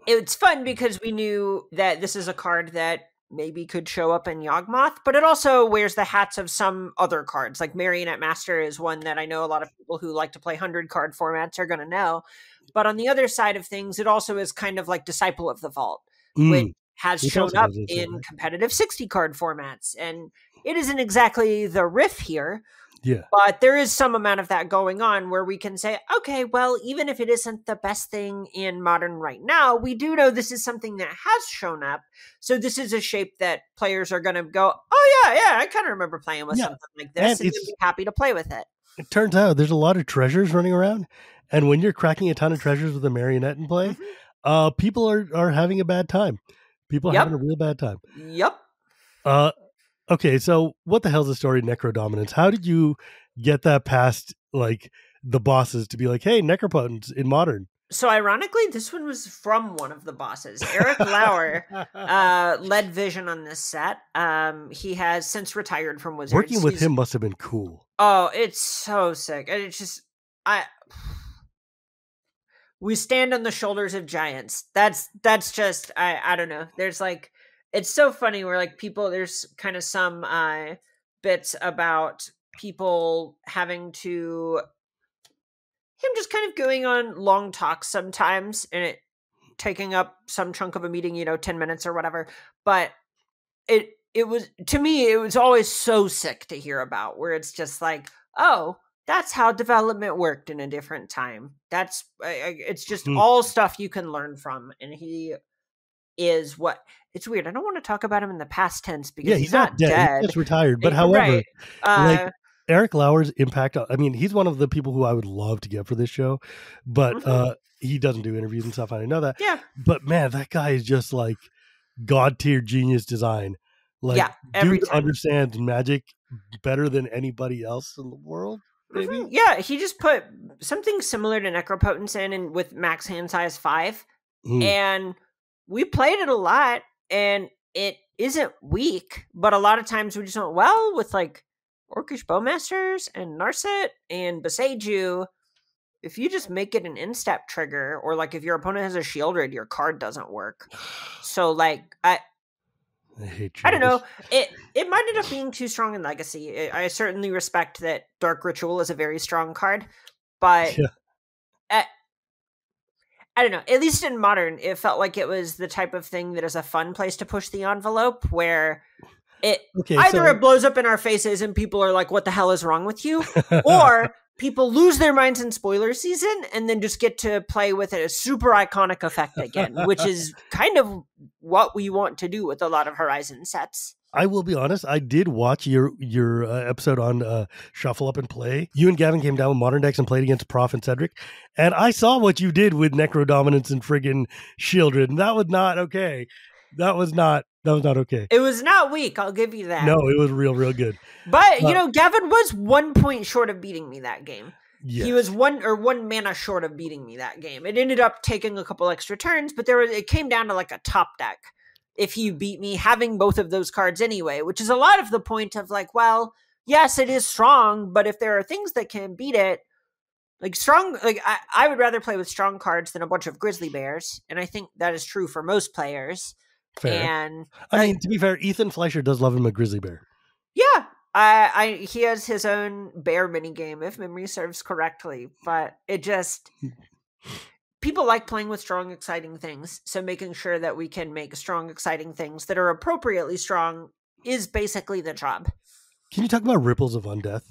It's fun because we knew that this is a card that maybe could show up in Yawgmoth, but it also wears the hats of some other cards. Like Marionette Master is one that I know a lot of people who like to play 100 card formats are going to know. But on the other side of things, it also is kind of like Disciple of the Vault, which has shown up in competitive 60 card formats. And it isn't exactly the riff here. Yeah. But there is some amount of that going on where we can say, okay, well, even if it isn't the best thing in Modern right now, we do know this is something that has shown up. So this is a shape that players are going to go, oh, yeah, I kind of remember playing with something like this and be happy to play with it. It turns out there's a lot of treasures running around. And when you're cracking a ton of treasures with a Marionette in play, people are having a bad time. People are having a real bad time. Yep. Okay, so what the hell's the story of Necrodominance? How did you get that past, like, the bosses to be like, hey, Necropotence in Modern? So ironically, this one was from one of the bosses. Eric Lauer led Vision on this set. He has since retired from Wizards. Working with him must have been cool. Oh, it's so sick. And it's just, we stand on the shoulders of giants. That's just, I don't know. There's like, it's so funny where like people, there's kind of some bits about people having to, him just kind of going on long talks sometimes and it taking up some chunk of a meeting, 10 minutes or whatever. But it was, to me, it was always so sick to hear about where it's just like, oh, that's how development worked in a different time. That's, it's just all stuff you can learn from. And he is what, it's weird. I don't want to talk about him in the past tense because he's not dead. He's just retired. But however, like Eric Lauer's impact, I mean, he's one of the people who I would love to get for this show, but he doesn't do interviews and stuff. I know that. Yeah. But man, that guy is just like God tier genius design. Like, dude understands magic better than anybody else in the world. Maybe? Yeah, he just put something similar to Necropotence in with max hand size 5. And we played it a lot, and it isn't weak, but a lot of times we just went, well, with like Orcish Bowmasters and Narset and Beseiju, if you just make it an instep trigger, or like if your opponent has a Shieldred, your card doesn't work. So like, I don't know. It might end up being too strong in Legacy. I certainly respect that Dark Ritual is a very strong card, but I don't know. At least in Modern, it felt like it was the type of thing that is a fun place to push the envelope, where it blows up in our faces and people are like, what the hell is wrong with you? Or people lose their minds in spoiler season and then just get to play with a super iconic effect again, which is kind of what we want to do with a lot of Horizon sets. I will be honest, I did watch your episode on Shuffle Up and Play. You and Gavin came down with Modern decks and played against Prof and Cedric, and I saw what you did with Necrodominance and friggin' Shieldred, and that was not okay. That was not okay. It was not weak, I'll give you that. No, it was real good. But, Gavin was 1 point short of beating me that game. Yes. He was one mana short of beating me that game. It ended up taking a couple extra turns, but it came down to like a top deck. If he beat me, having both of those cards anyway, which is a lot of the point of like, well, yes, it is strong, but if there are things that can beat it, like strong, like I would rather play with strong cards than a bunch of grizzly bears. And I think that is true for most players. Fair. And I mean, to be fair, Ethan Fleischer does love him a grizzly bear. Yeah. He has his own bear minigame, if memory serves correctly, but it just, people like playing with strong, exciting things. So making sure that we can make strong, exciting things that are appropriately strong is basically the job. Can you talk about Ripples of Undeath?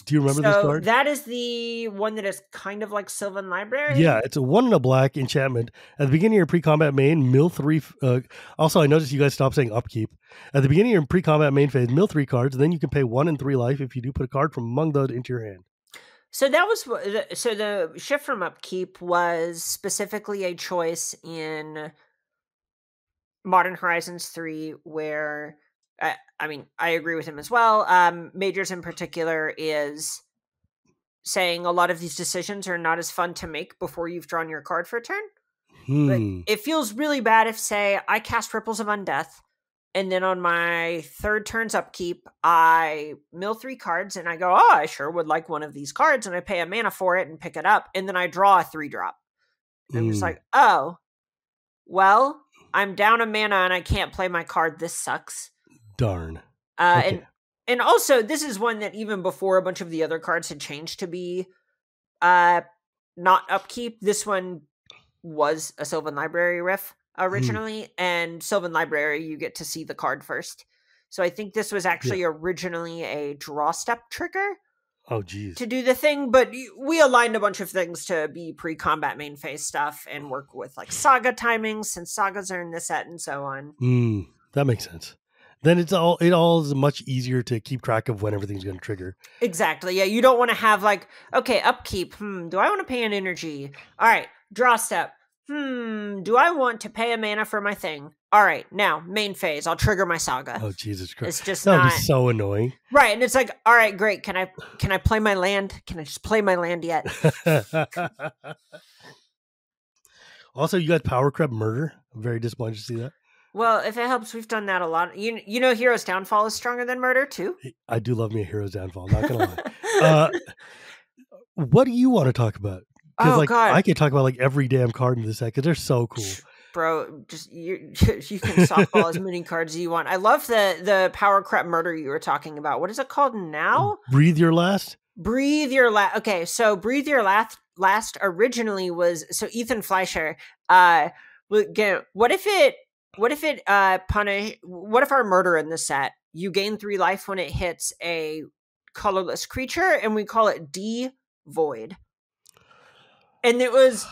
Do you remember this card? That is the one that is kind of like Sylvan Library? Yeah, it's a 1 and a black enchantment. At the beginning of your pre-combat main, mill 3... also, I noticed you guys stopped saying upkeep. At the beginning of your pre-combat main phase, mill 3 cards, and then you can pay 1 and 3 life if you do put a card from among those into your hand. So that was... So the shift from upkeep was specifically a choice in Modern Horizons 3 where I mean, I agree with him as well. Majors in particular is saying a lot of these decisions are not as fun to make before you've drawn your card for a turn. But it feels really bad if, say, I cast Ripples of Undeath, and then on my third turn's upkeep, I mill 3 cards, and I go, oh, I sure would like one of these cards, and I pay a mana for it and pick it up, and then I draw a 3-drop. I'm just like, oh, well, I'm down a mana and I can't play my card. This sucks. Darn. Okay. And also, this is one that even before a bunch of the other cards had changed to be not upkeep, this one was a Sylvan Library riff originally, and Sylvan Library, you get to see the card first. So I think this was actually originally a draw step trigger. Oh, geez. To do the thing, but we aligned a bunch of things to be pre-combat main phase stuff and work with like saga timings since sagas are in the set and so on. That makes sense. Then it all is much easier to keep track of when everything's going to trigger. Exactly. Yeah, you don't want to have like, okay, upkeep. Do I want to pay an energy? All right, draw step. Do I want to pay a mana for my thing? All right, now main phase. I'll trigger my saga. Oh, Jesus Christ! It's just that would be so annoying, right? And it's like, all right, great. Can I play my land? Can I just play my land yet? Also, you got Power Creep Murder. I'm very disappointed to see that. Well, if it helps, we've done that a lot. You know, Hero's Downfall is stronger than Murder too. I do love me a Hero's Downfall. Not gonna lie. What do you want to talk about? Because God. I could talk about like every damn card in this set because they're so cool. Bro, just you can softball as many cards as you want. I love the Power Creep Murder you were talking about. What is it called now? Breathe Your Last? Breathe Your Last. Okay, so Breathe Your Last originally was, so Ethan Fleischer, what if our murder in the set, you gain 3 life when it hits a colorless creature, and we call it D-Void. And it was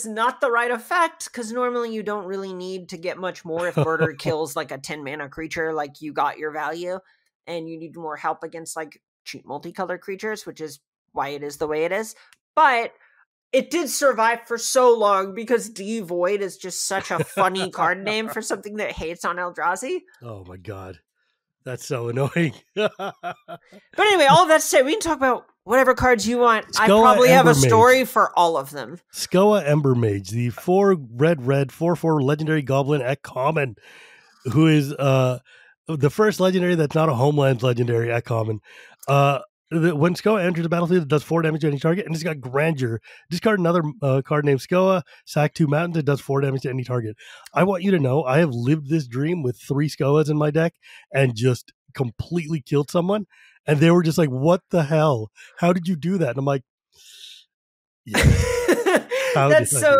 not the right effect, because normally you don't really need to get much more if murder kills like a 10 mana creature, like you got your value, and you need more help against like cheap multicolored creatures, which is why it is the way it is. But it did survive for so long because D-Void is just such a funny card name for something that hates on Eldrazi. Oh my God. That's so annoying. But anyway, all of that to say, we can talk about whatever cards you want. I probably have a story for all of them. Skoa Ember Mage, the 4 red 4/4 legendary goblin at common, who is the first legendary that's not a homeland legendary at common. When Skoa enters the battlefield, it does 4 damage to any target, and it's got Grandeur. Discard another card named Skoa, sack 2 mountains, it does 4 damage to any target. I want you to know, I have lived this dream with 3 Skoas in my deck and just completely killed someone, and they were just like, what the hell? How did you do that? And I'm like, yeah. That's so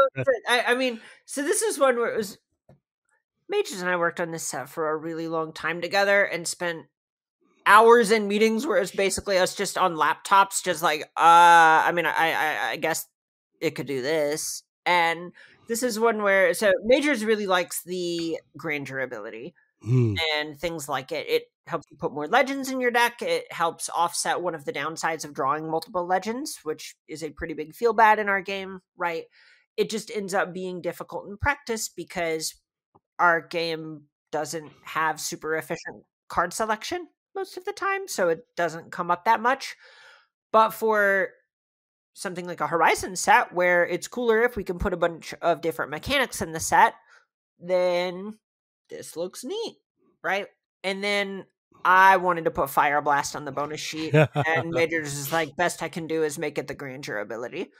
I mean, so this is one where it was Mages and I worked on this set for a really long time together and spent hours in meetings where it's basically us just on laptops, just like, I guess it could do this. And this is one where, so Majors really likes the Grandeur ability and things like it. It helps you put more legends in your deck. It helps offset one of the downsides of drawing multiple legends, which is a pretty big feel bad in our game, right? It just ends up being difficult in practice because our game doesn't have super efficient card selection most of the time, so it doesn't come up that much. But for something like a Horizon set where it's cooler if we can put a bunch of different mechanics in the set, then this looks neat, right? And then I wanted to put Fire Blast on the bonus sheet, and Majors is like, best I can do is make it the Grandeur ability.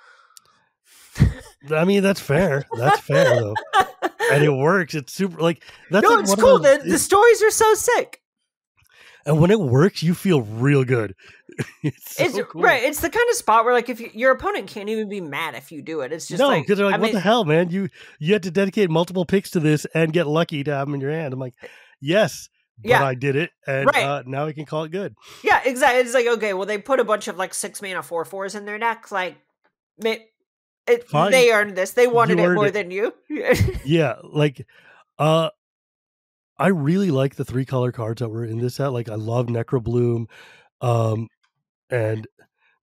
I mean, that's fair. That's fair, though. And it works. It's super, like, that's no, like it's cool. The stories are so sick. And when it works, you feel real good. It's cool. Right. It's the kind of spot where, like, if your opponent can't even be mad if you do it. It's just because they're like, what the hell, man? You had to dedicate multiple picks to this and get lucky to have them in your hand. I'm like, yes, but I did it, and now we can call it good. Yeah, exactly. It's like, okay, well, they put a bunch of like 6 mana 4/4s in their deck. Like, they earned this. They wanted it more than you. Yeah, like, I really like the 3 color cards that were in this set. Like, I love Necrobloom. And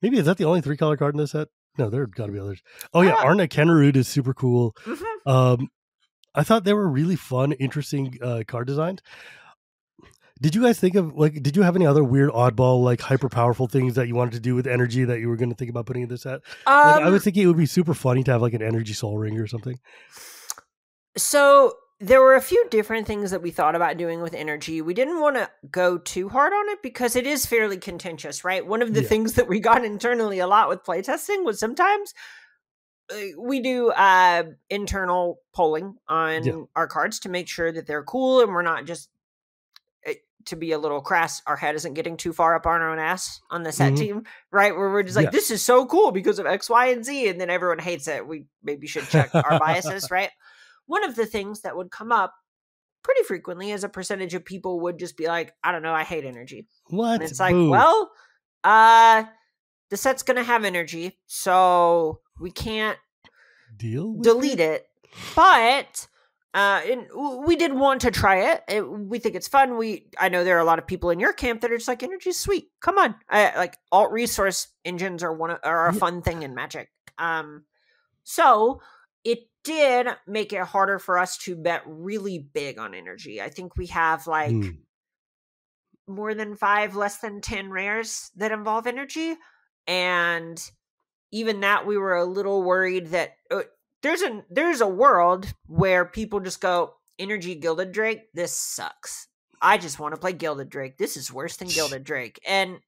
maybe is that the only 3 color card in this set? No, there have got to be others. Oh yeah, Arna Kennerud is super cool. I thought they were really fun, interesting card designs. Did you guys think of like? Did you have any other weird, oddball, like hyper powerful things that you wanted to do with energy that you were going to think about putting in the set? Like, I was Um, thinking it would be super funny to have like an energy soul ring or something. so there were a few different things that we thought about doing with energy. We didn't want to go too hard on it because it is fairly contentious, right? One of the Yeah, things that we got internally a lot with playtesting was sometimes we do internal polling yeah. on our cards to make sure that they're cool and we're not just to be a little crass, our head isn't getting too far up on our own ass on the set Hmm. team, right? Where we're just like, Yeah. this is so cool because of X, Y, and Z, and then everyone hates it. We maybe should check our biases, right? One of the things that would come up pretty frequently is a percentage of people would just be like, I don't know, I hate energy. And What? it's like, Boo. well, uh, the set's gonna have energy, so we can't Deal with delete it. it. But and we did want to try it. We think it's fun. I know there are a lot of people in your camp that are just like, energy's sweet. Come on, like alt resource engines are a Yeah. fun thing in Magic. So it did make it harder for us to bet really big on energy. I think we have like Hmm. more than 5, less than 10 rares that involve energy, and even that we were a little worried that there's a world where people just go, energy Gilded Drake, this sucks. I just want to play Gilded Drake. This is worse than Gilded Drake. And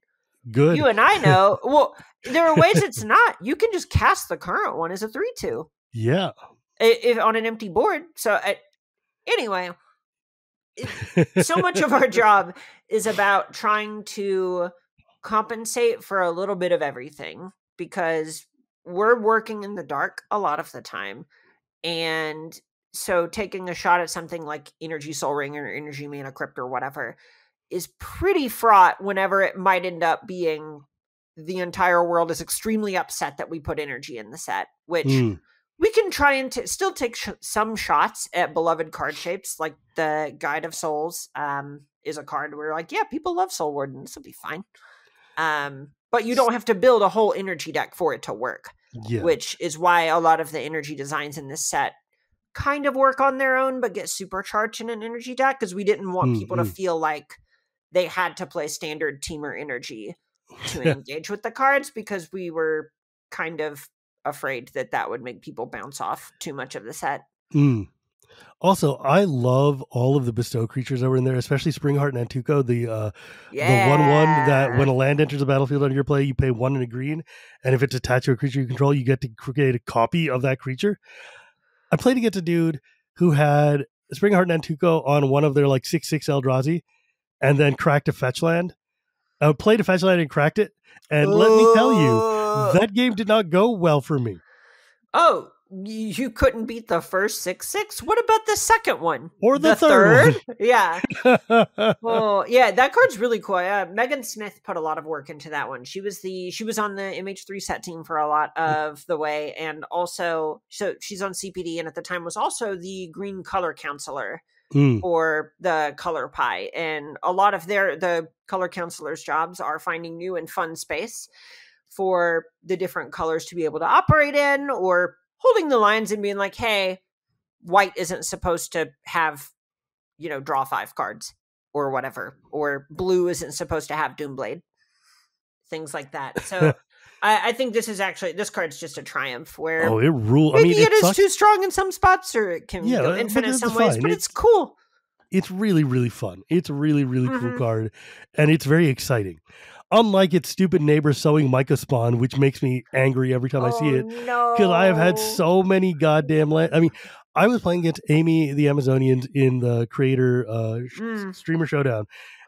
Good. you and I know, well, there are ways it's not. You can just cast the current one as a 3/2 Yeah. if on an empty board. So anyway, so much of our job is about trying to compensate for a little bit of everything because we're working in the dark a lot of the time. And so taking a shot at something like Energy Soul Ring or Energy Mana Crypt or whatever is pretty fraught whenever it might end up being the entire world is extremely upset that we put energy in the set, which Hmm. we can try and still take some shots at beloved card shapes, like the Guide of Souls is a card where like, yeah, people love Soul Warden. This will be fine. But you don't have to build a whole energy deck for it to work, Yeah. which is why a lot of the energy designs in this set kind of work on their own, but get supercharged in an energy deck because we didn't want people to feel like they had to play standard teamer energy to engage with the cards because we were kind of afraid that that would make people bounce off too much of the set. Mm. Also, I love all of the bestow creatures that were in there, especially Springheart and Antuco, the 1/1 that when a land enters the battlefield under your play, you pay 1 and a green, and if it's attached to a creature you control, you get to create a copy of that creature. I played against a dude who had Springheart and Antuco on one of their like 6/6 Eldrazi, and then cracked a fetch land. Played a fetch land and cracked it, and let me tell you, that game did not go well for me. Oh, you couldn't beat the first 6/6? What about the second one? Or the third one? Yeah. Well, yeah, that card's really cool. Megan Smith put a lot of work into that one. She was on the MH3 set team for a lot of the way, and also so she's on CPD, and at the time was also the green color counselor for the Color Pie. And a lot of the color counselors' jobs are finding new and fun space for the different colors to be able to operate in, or holding the lines and being like, hey, white isn't supposed to have, draw 5 cards or whatever, or blue isn't supposed to have Doomblade, things like that. So I think this card's just a triumph where it rules. Maybe it is too strong in some spots, or it can go infinite in some ways, but it's cool. It's really, really fun. It's a really, really cool card, and it's very exciting. Unlike its stupid neighbor sowing Myco Spawn, which makes me angry every time I see it. Because I have had so many goddamn I was playing against Amy the Amazonian in the creator streamer showdown,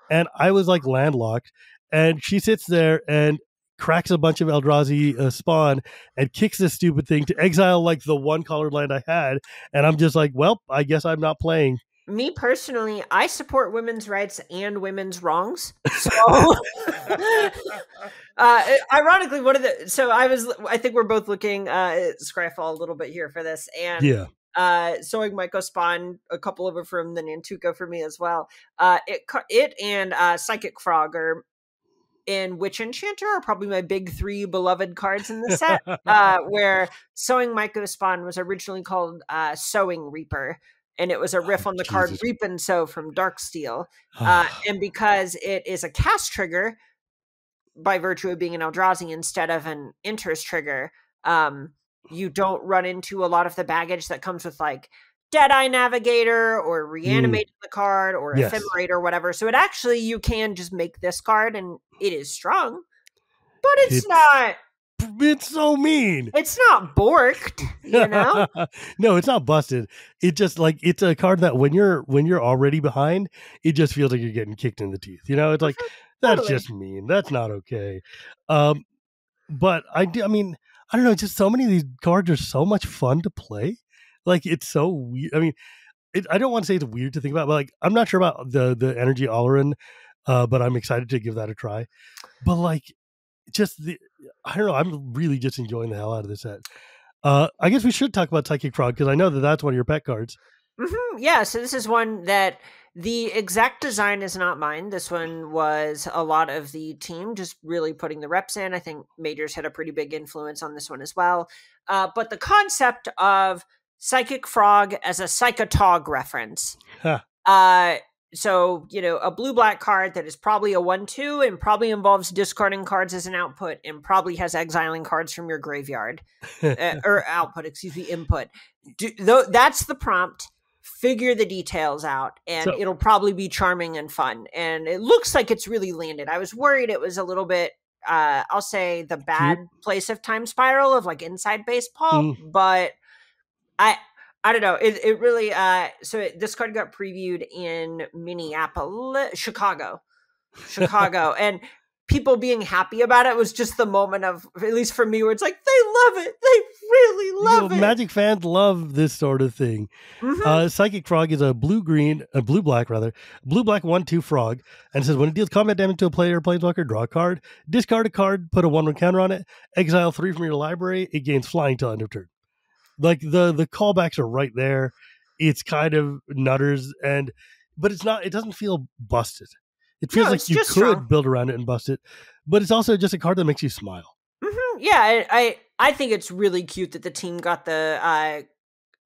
and I was like landlocked, and she sits there and cracks a bunch of Eldrazi spawn and kicks this stupid thing to exile like the one colored land I had, and I'm just like, well, I guess I'm not playing. Me personally, I support women's rights and women's wrongs. So, ironically, I think we're both looking at Scryfall a little bit here for this, and sowing Myco Spawn, a couple of it from the Nantuko for me as well. It and Psychic Frog and Witch Enchanter are probably my big 3 beloved cards in the set. Where sowing Myco Spawn was originally called Sowing Reaper. and it was a riff on the card Jesus. Reap and Sow from Darksteel. And because it is a cast trigger, by virtue of being an Eldrazi instead of an Enters trigger, you don't run into a lot of the baggage that comes with like Deadeye Navigator or reanimating the card or Ephemerate or whatever. So it actually, you can just make this card and it is strong, but it's not. It's so mean. It's not borked, you know? No, it's not busted. It just like, it's a card that when you're already behind, it just feels like you're getting kicked in the teeth. You know, it's like, that's just mean. That's not okay. But I mean, I don't know. Just so many of these cards are so much fun to play. Like, it's so weird. I mean, I don't want to say it's weird to think about, but like, I'm not sure about the Energy Alarin, but I'm excited to give that a try. But like, I don't know. I'm really just enjoying the hell out of this set. I guess we should talk about Psychic Frog because I know that's one of your pet cards. Mm-hmm. Yeah. So this is one that the exact design is not mine. This one was a lot of the team just really putting the reps in. I think Majors had a pretty big influence on this one as well. But the concept of Psychic Frog as a Psychotog reference. So, you know, a blue-black card that is probably a 1/2 and probably involves discarding cards as an output and probably has exiling cards from your graveyard. Or output, input. That's the prompt. Figure the details out, and it'll probably be charming and fun. And it looks like it's really landed. I was worried it was a little bit, I'll say, the bad place of Time Spiral of like inside baseball, but I don't know. It really, so this card got previewed in Chicago, and people being happy about it was just the moment of, at least for me, where it's like, they love it. They really love it. Magic fans love this sort of thing. Psychic Frog is a blue-black 1/2 frog, and says when it deals combat damage to a player or planeswalker, draw a card, discard a card, put a 1/1 counter on it, exile 3 from your library, it gains flying till end of turn. Like the callbacks are right there. It's kind of nutters, but it's not. It doesn't feel busted. It feels like you could build around it and bust it, but it's also just a card that makes you smile. Yeah, I think it's really cute that the team got the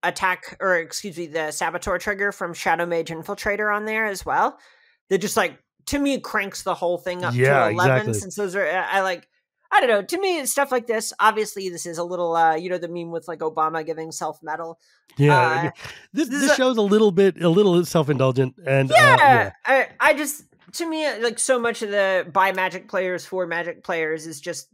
the Saboteur trigger from Shadow Mage Infiltrator on there as well. That just like, to me, cranks the whole thing up to 11. Exactly. Since those are, I don't know. To me, it's stuff like this. Obviously, this is a little, the meme with like Obama giving self-medal. Yeah, this show's a little self-indulgent, and I just, to me, like, so much of the by Magic players for Magic players is just,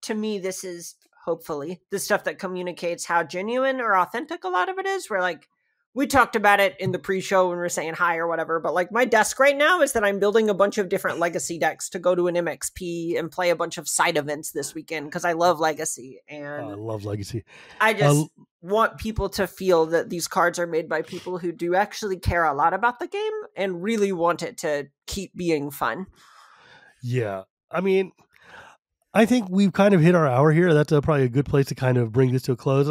to me, this is hopefully the stuff that communicates how genuine or authentic a lot of it is. Where like, we talked about it in the pre-show when we were saying hi or whatever, but like my desk right now is that I'm building a bunch of different Legacy decks to go to an MXP and play a bunch of side events this weekend because I love Legacy. And I love Legacy. I just want people to feel that these cards are made by people who do actually care a lot about the game and really want it to keep being fun. Yeah. I mean, I think we've kind of hit our hour here. That's probably a good place to kind of bring this to a close.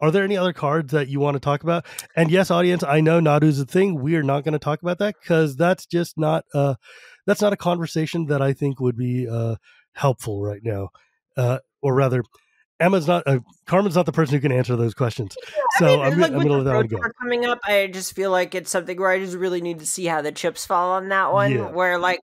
Are there any other cards that you want to talk about? And yes, audience, I know Nadu's a thing. We are not going to talk about that because that's just not that's not a conversation that I think would be helpful right now. Or rather, Carmen's not the person who can answer those questions. So I'm going to let that one go. Coming up, I just feel like it's something where I just really need to see how the chips fall on that one. Yeah. Where like,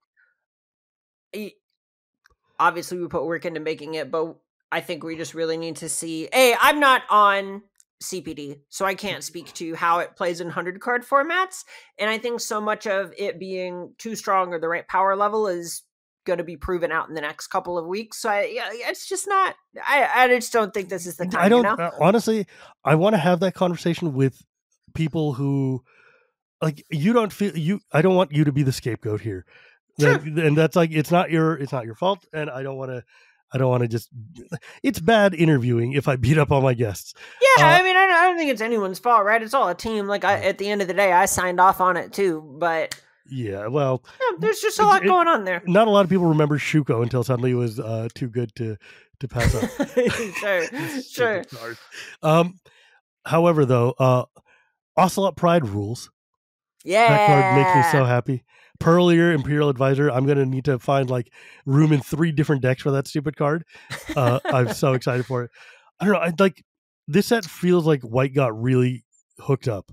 obviously we put work into making it, but I think we just really need to see. I'm not on CPD, so I can't speak to how it plays in 100 card formats. And I think so much of it being too strong or the right power level is going to be proven out in the next couple of weeks. So it's just not, I just don't think this is the time. Honestly, I want to have that conversation with people who like, you don't feel I don't want you to be the scapegoat here. And that's like, it's not your fault. And I don't want to just, it's bad interviewing if I beat up on my guests. Yeah. I mean, I don't think it's anyone's fault, right? It's all a team. Like at the end of the day, I signed off on it too, but yeah, well, there's just a lot going on there. Not a lot of people remember Shuko until suddenly it was too good to pass up. Sure. However, though, Ocelot Pride rules. Yeah. That card makes me so happy. Pearlier Imperial Advisor. I'm going to need to find like room in 3 different decks for that stupid card. I'm so excited for it. I don't know. This set feels like White got really hooked up.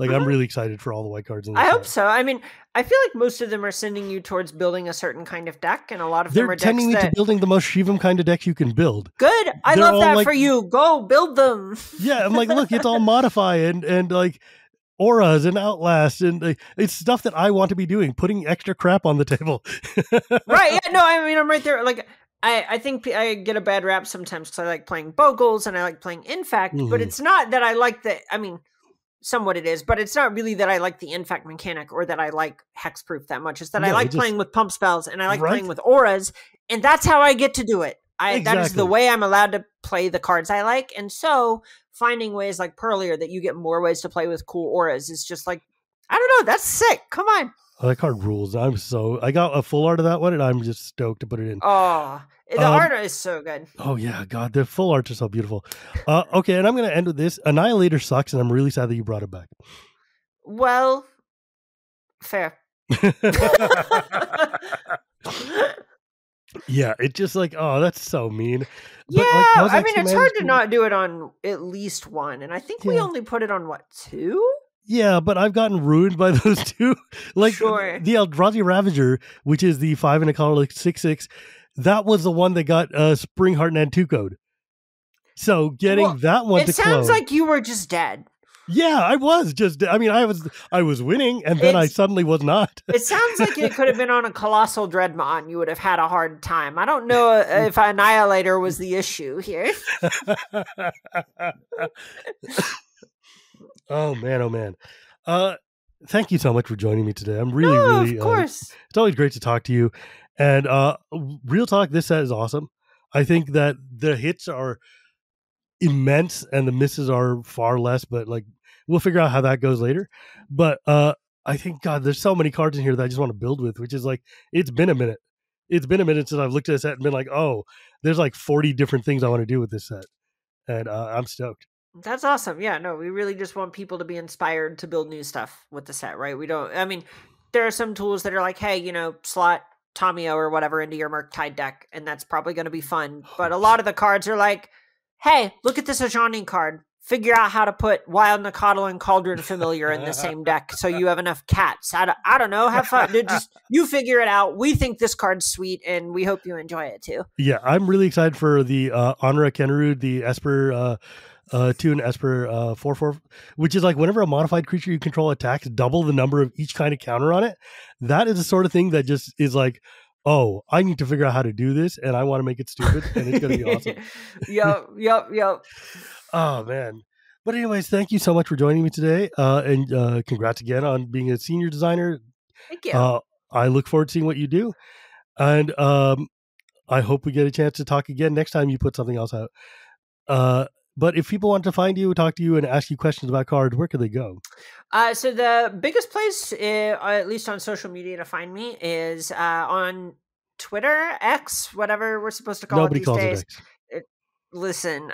Like, I'm really excited for all the white cards in this I hope set. so. I mean, I feel like most of them are sending you towards building a certain kind of deck, and a lot of them They're are decks tending me to that... building the most Shivam kind of decks you can build. Good. I They're love all that like- for you. Go build them. Yeah, I'm like, look, it's all modify and like auras and outlast, and it's stuff that I want to be doing, putting extra crap on the table. Right. Yeah. No, I mean, I'm right there. Like, I think I get a bad rap sometimes because I like playing Bogles and I like playing Infact, but Mhm. it's not that I like the... I mean, somewhat it is, but it's not really that I like the Infact mechanic or that I like hexproof that much. It's that I No, like it just- playing with pump spells and I like Right? playing with auras, and that's how I get to do it. That is the Exactly. way I'm allowed to play the cards I like. And so finding ways like Pearlier that you get more ways to play with cool auras is just like, I don't know, that's sick. Come on. Oh, that card rules. I got a full art of that one, and I'm just stoked to put it in. Oh, the art is so good. Oh yeah, God, the full arts are so beautiful. Okay, and I'm gonna end with this. Annihilator sucks, and I'm really sad that you brought it back. Well, fair. Yeah, it's just like, oh, that's so mean. Yeah, But, like, how's I mean, X-Men it's hard to cool? not do it on at least one, and I think we Yeah. only put it on what, 2? Yeah, but I've gotten ruined by those two. Like Sure. the Eldrazi Ravager, which is the 5 and a color, like 6/6. That was the one that got Spring Heart and 2 code. So getting Well, that one It to sounds clone, like you were just dead. yeah, I was just. I mean, I was winning, and then I It's- suddenly was not. It sounds like it could have been on a Colossal Dreadmon. You would have had a hard time. I don't know if Annihilator was the issue here. Oh man. Thank you so much for joining me today. I'm really, No, really. of course. It's always great to talk to you. And real talk, this set is awesome. I think that the hits are immense and the misses are far less, but like we'll figure out how that goes later. But I think, God, there's so many cards in here that I just want to build with, which is like, it's been a minute. It's been a minute since I've looked at a set and been like, oh, there's like 40 different things I want to do with this set. And I'm stoked. That's awesome. Yeah, no, we really just want people to be inspired to build new stuff with the set, right? We don't, I mean, there are some tools that are like, hey, slot Tomio or whatever into your Murktide deck, and that's probably going to be fun. But a lot of the cards are like, hey, look at this Ajani card. Figure out how to put Wild Nacatl and Cauldron Familiar in the same deck so you have enough cats. I don't know. Have fun. You figure it out. We think this card's sweet, and we hope you enjoy it too. Yeah, I'm really excited for the Honora Kenru, the Esper 2 and Esper 4/4, which is like whenever a modified creature you control attacks, double the number of each kind of counter on it. That is the sort of thing that just is like, oh, I need to figure out how to do this, and I want to make it stupid, and it's going to be awesome. Yep. Oh, man. But anyways, thank you so much for joining me today, and congrats again on being a senior designer. Thank you. I look forward to seeing what you do, and I hope we get a chance to talk again next time you put something else out. But if people want to find you, talk to you, and ask you questions about cards, where can they go? So the biggest place, at least on social media, to find me is on Twitter, X, whatever we're supposed to call Nobody it these calls days. it X. Listen,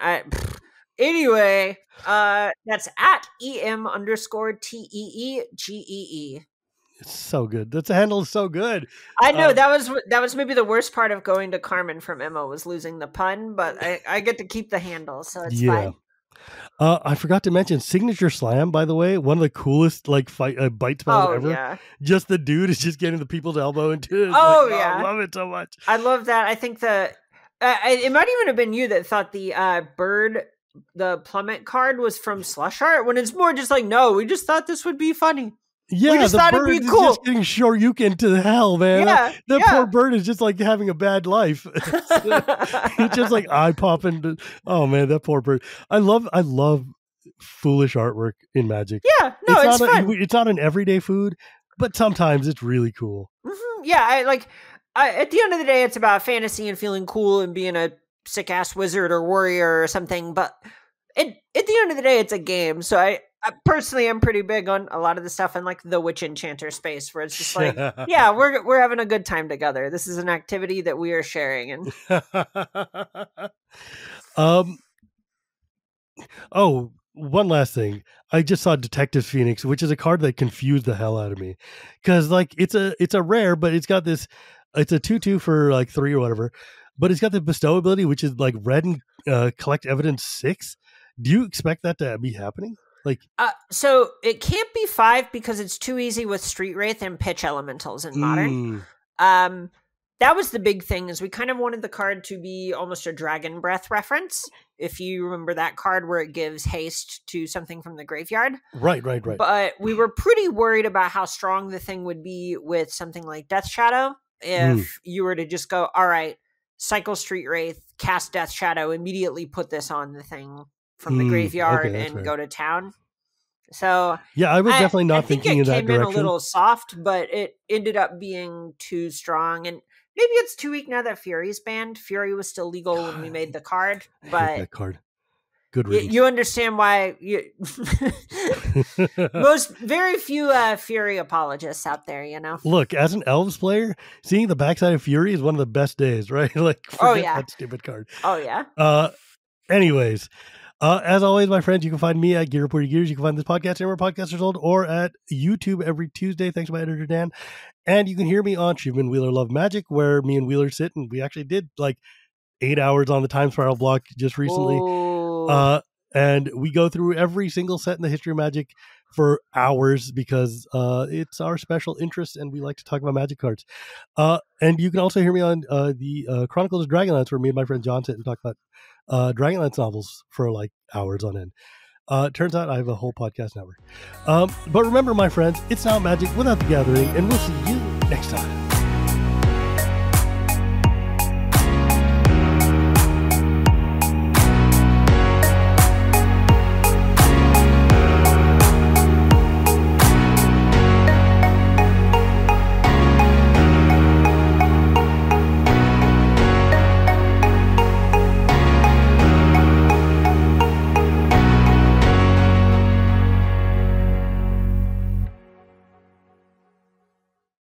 anyway, that's at EM_TEEGEE. It's so good. That's a handle is so good. I know that was maybe the worst part of going to Carmen from Emma was losing the pun, but I get to keep the handle, so it's fine. I forgot to mention Signature Slam, by the way, one of the coolest like bite spells ever. Yeah. Just the dude is just getting the people's elbow into it. Yeah. I love it so much. I love that. I think it might even have been you that thought the bird, the plummet card was from Slush Art, when it's more just like, no, we just thought this would be funny. Yeah, we just the thought bird it'd be is cool. just getting Shoryuken to hell, man. Yeah, That poor bird is just like having a bad life. It's just like eye popping. Oh man, that poor bird. I love foolish artwork in Magic. Yeah, no, it's fun. It's not an everyday food, but sometimes it's really cool. Mm-hmm. Yeah, at the end of the day, it's about fantasy and feeling cool and being a sick ass wizard or warrior or something. But at the end of the day, it's a game. So I personally am pretty big on a lot of the stuff in like the witch enchanter space, where it's just like, yeah, we're having a good time together. This is an activity that we are sharing. And oh, one last thing. I just saw Detective Phoenix, which is a card that confused the hell out of me, because like it's a rare, but it's got this. It's a 2/2 for like 3 or whatever, but it's got the bestow ability, which is like red and collect evidence 6. Do you expect that to be happening? Like, so it can't be 5 because it's too easy with Street Wraith and Pitch Elementals in Modern. That was the big thing, is we kind of wanted the card to be almost a Dragon Breath reference. If you remember that card where it gives haste to something from the graveyard. Right. But we were pretty worried about how strong the thing would be with something like Death Shadow. If you were to just go, all right, cycle Street Wraith, cast Death Shadow, immediately put this on the thing from the graveyard and go to town. So yeah, I was definitely not thinking in that direction. It came in a little soft, but it ended up being too strong. And maybe it's too weak now that Fury's banned. Fury was still legal when we made the card, but I hate that card. Good reasons. You understand why. Very few Fury apologists out there, you know. Look, as an Elves player, seeing the backside of Fury is one of the best days, right? Like, forget that stupid card. Oh yeah. Anyways. As always, my friends, you can find me at Gear Reporter Gears. You can find this podcast anywhere podcasts are sold, or at YouTube every Tuesday. Thanks to my editor, Dan. And you can hear me on Shivam and Wheeler Love Magic, where me and Wheeler sit, and we actually did like 8 hours on the Time Spiral block just recently. And we go through every single set in the history of Magic for hours because it's our special interest, and we like to talk about Magic cards. And you can also hear me on the Chronicles of Dragonlance, where me and my friend John sit and talk about Dragonlance novels for like hours on end. Turns out I have a whole podcast network. But remember, my friends, it's not Magic without the gathering, and we'll see you next time.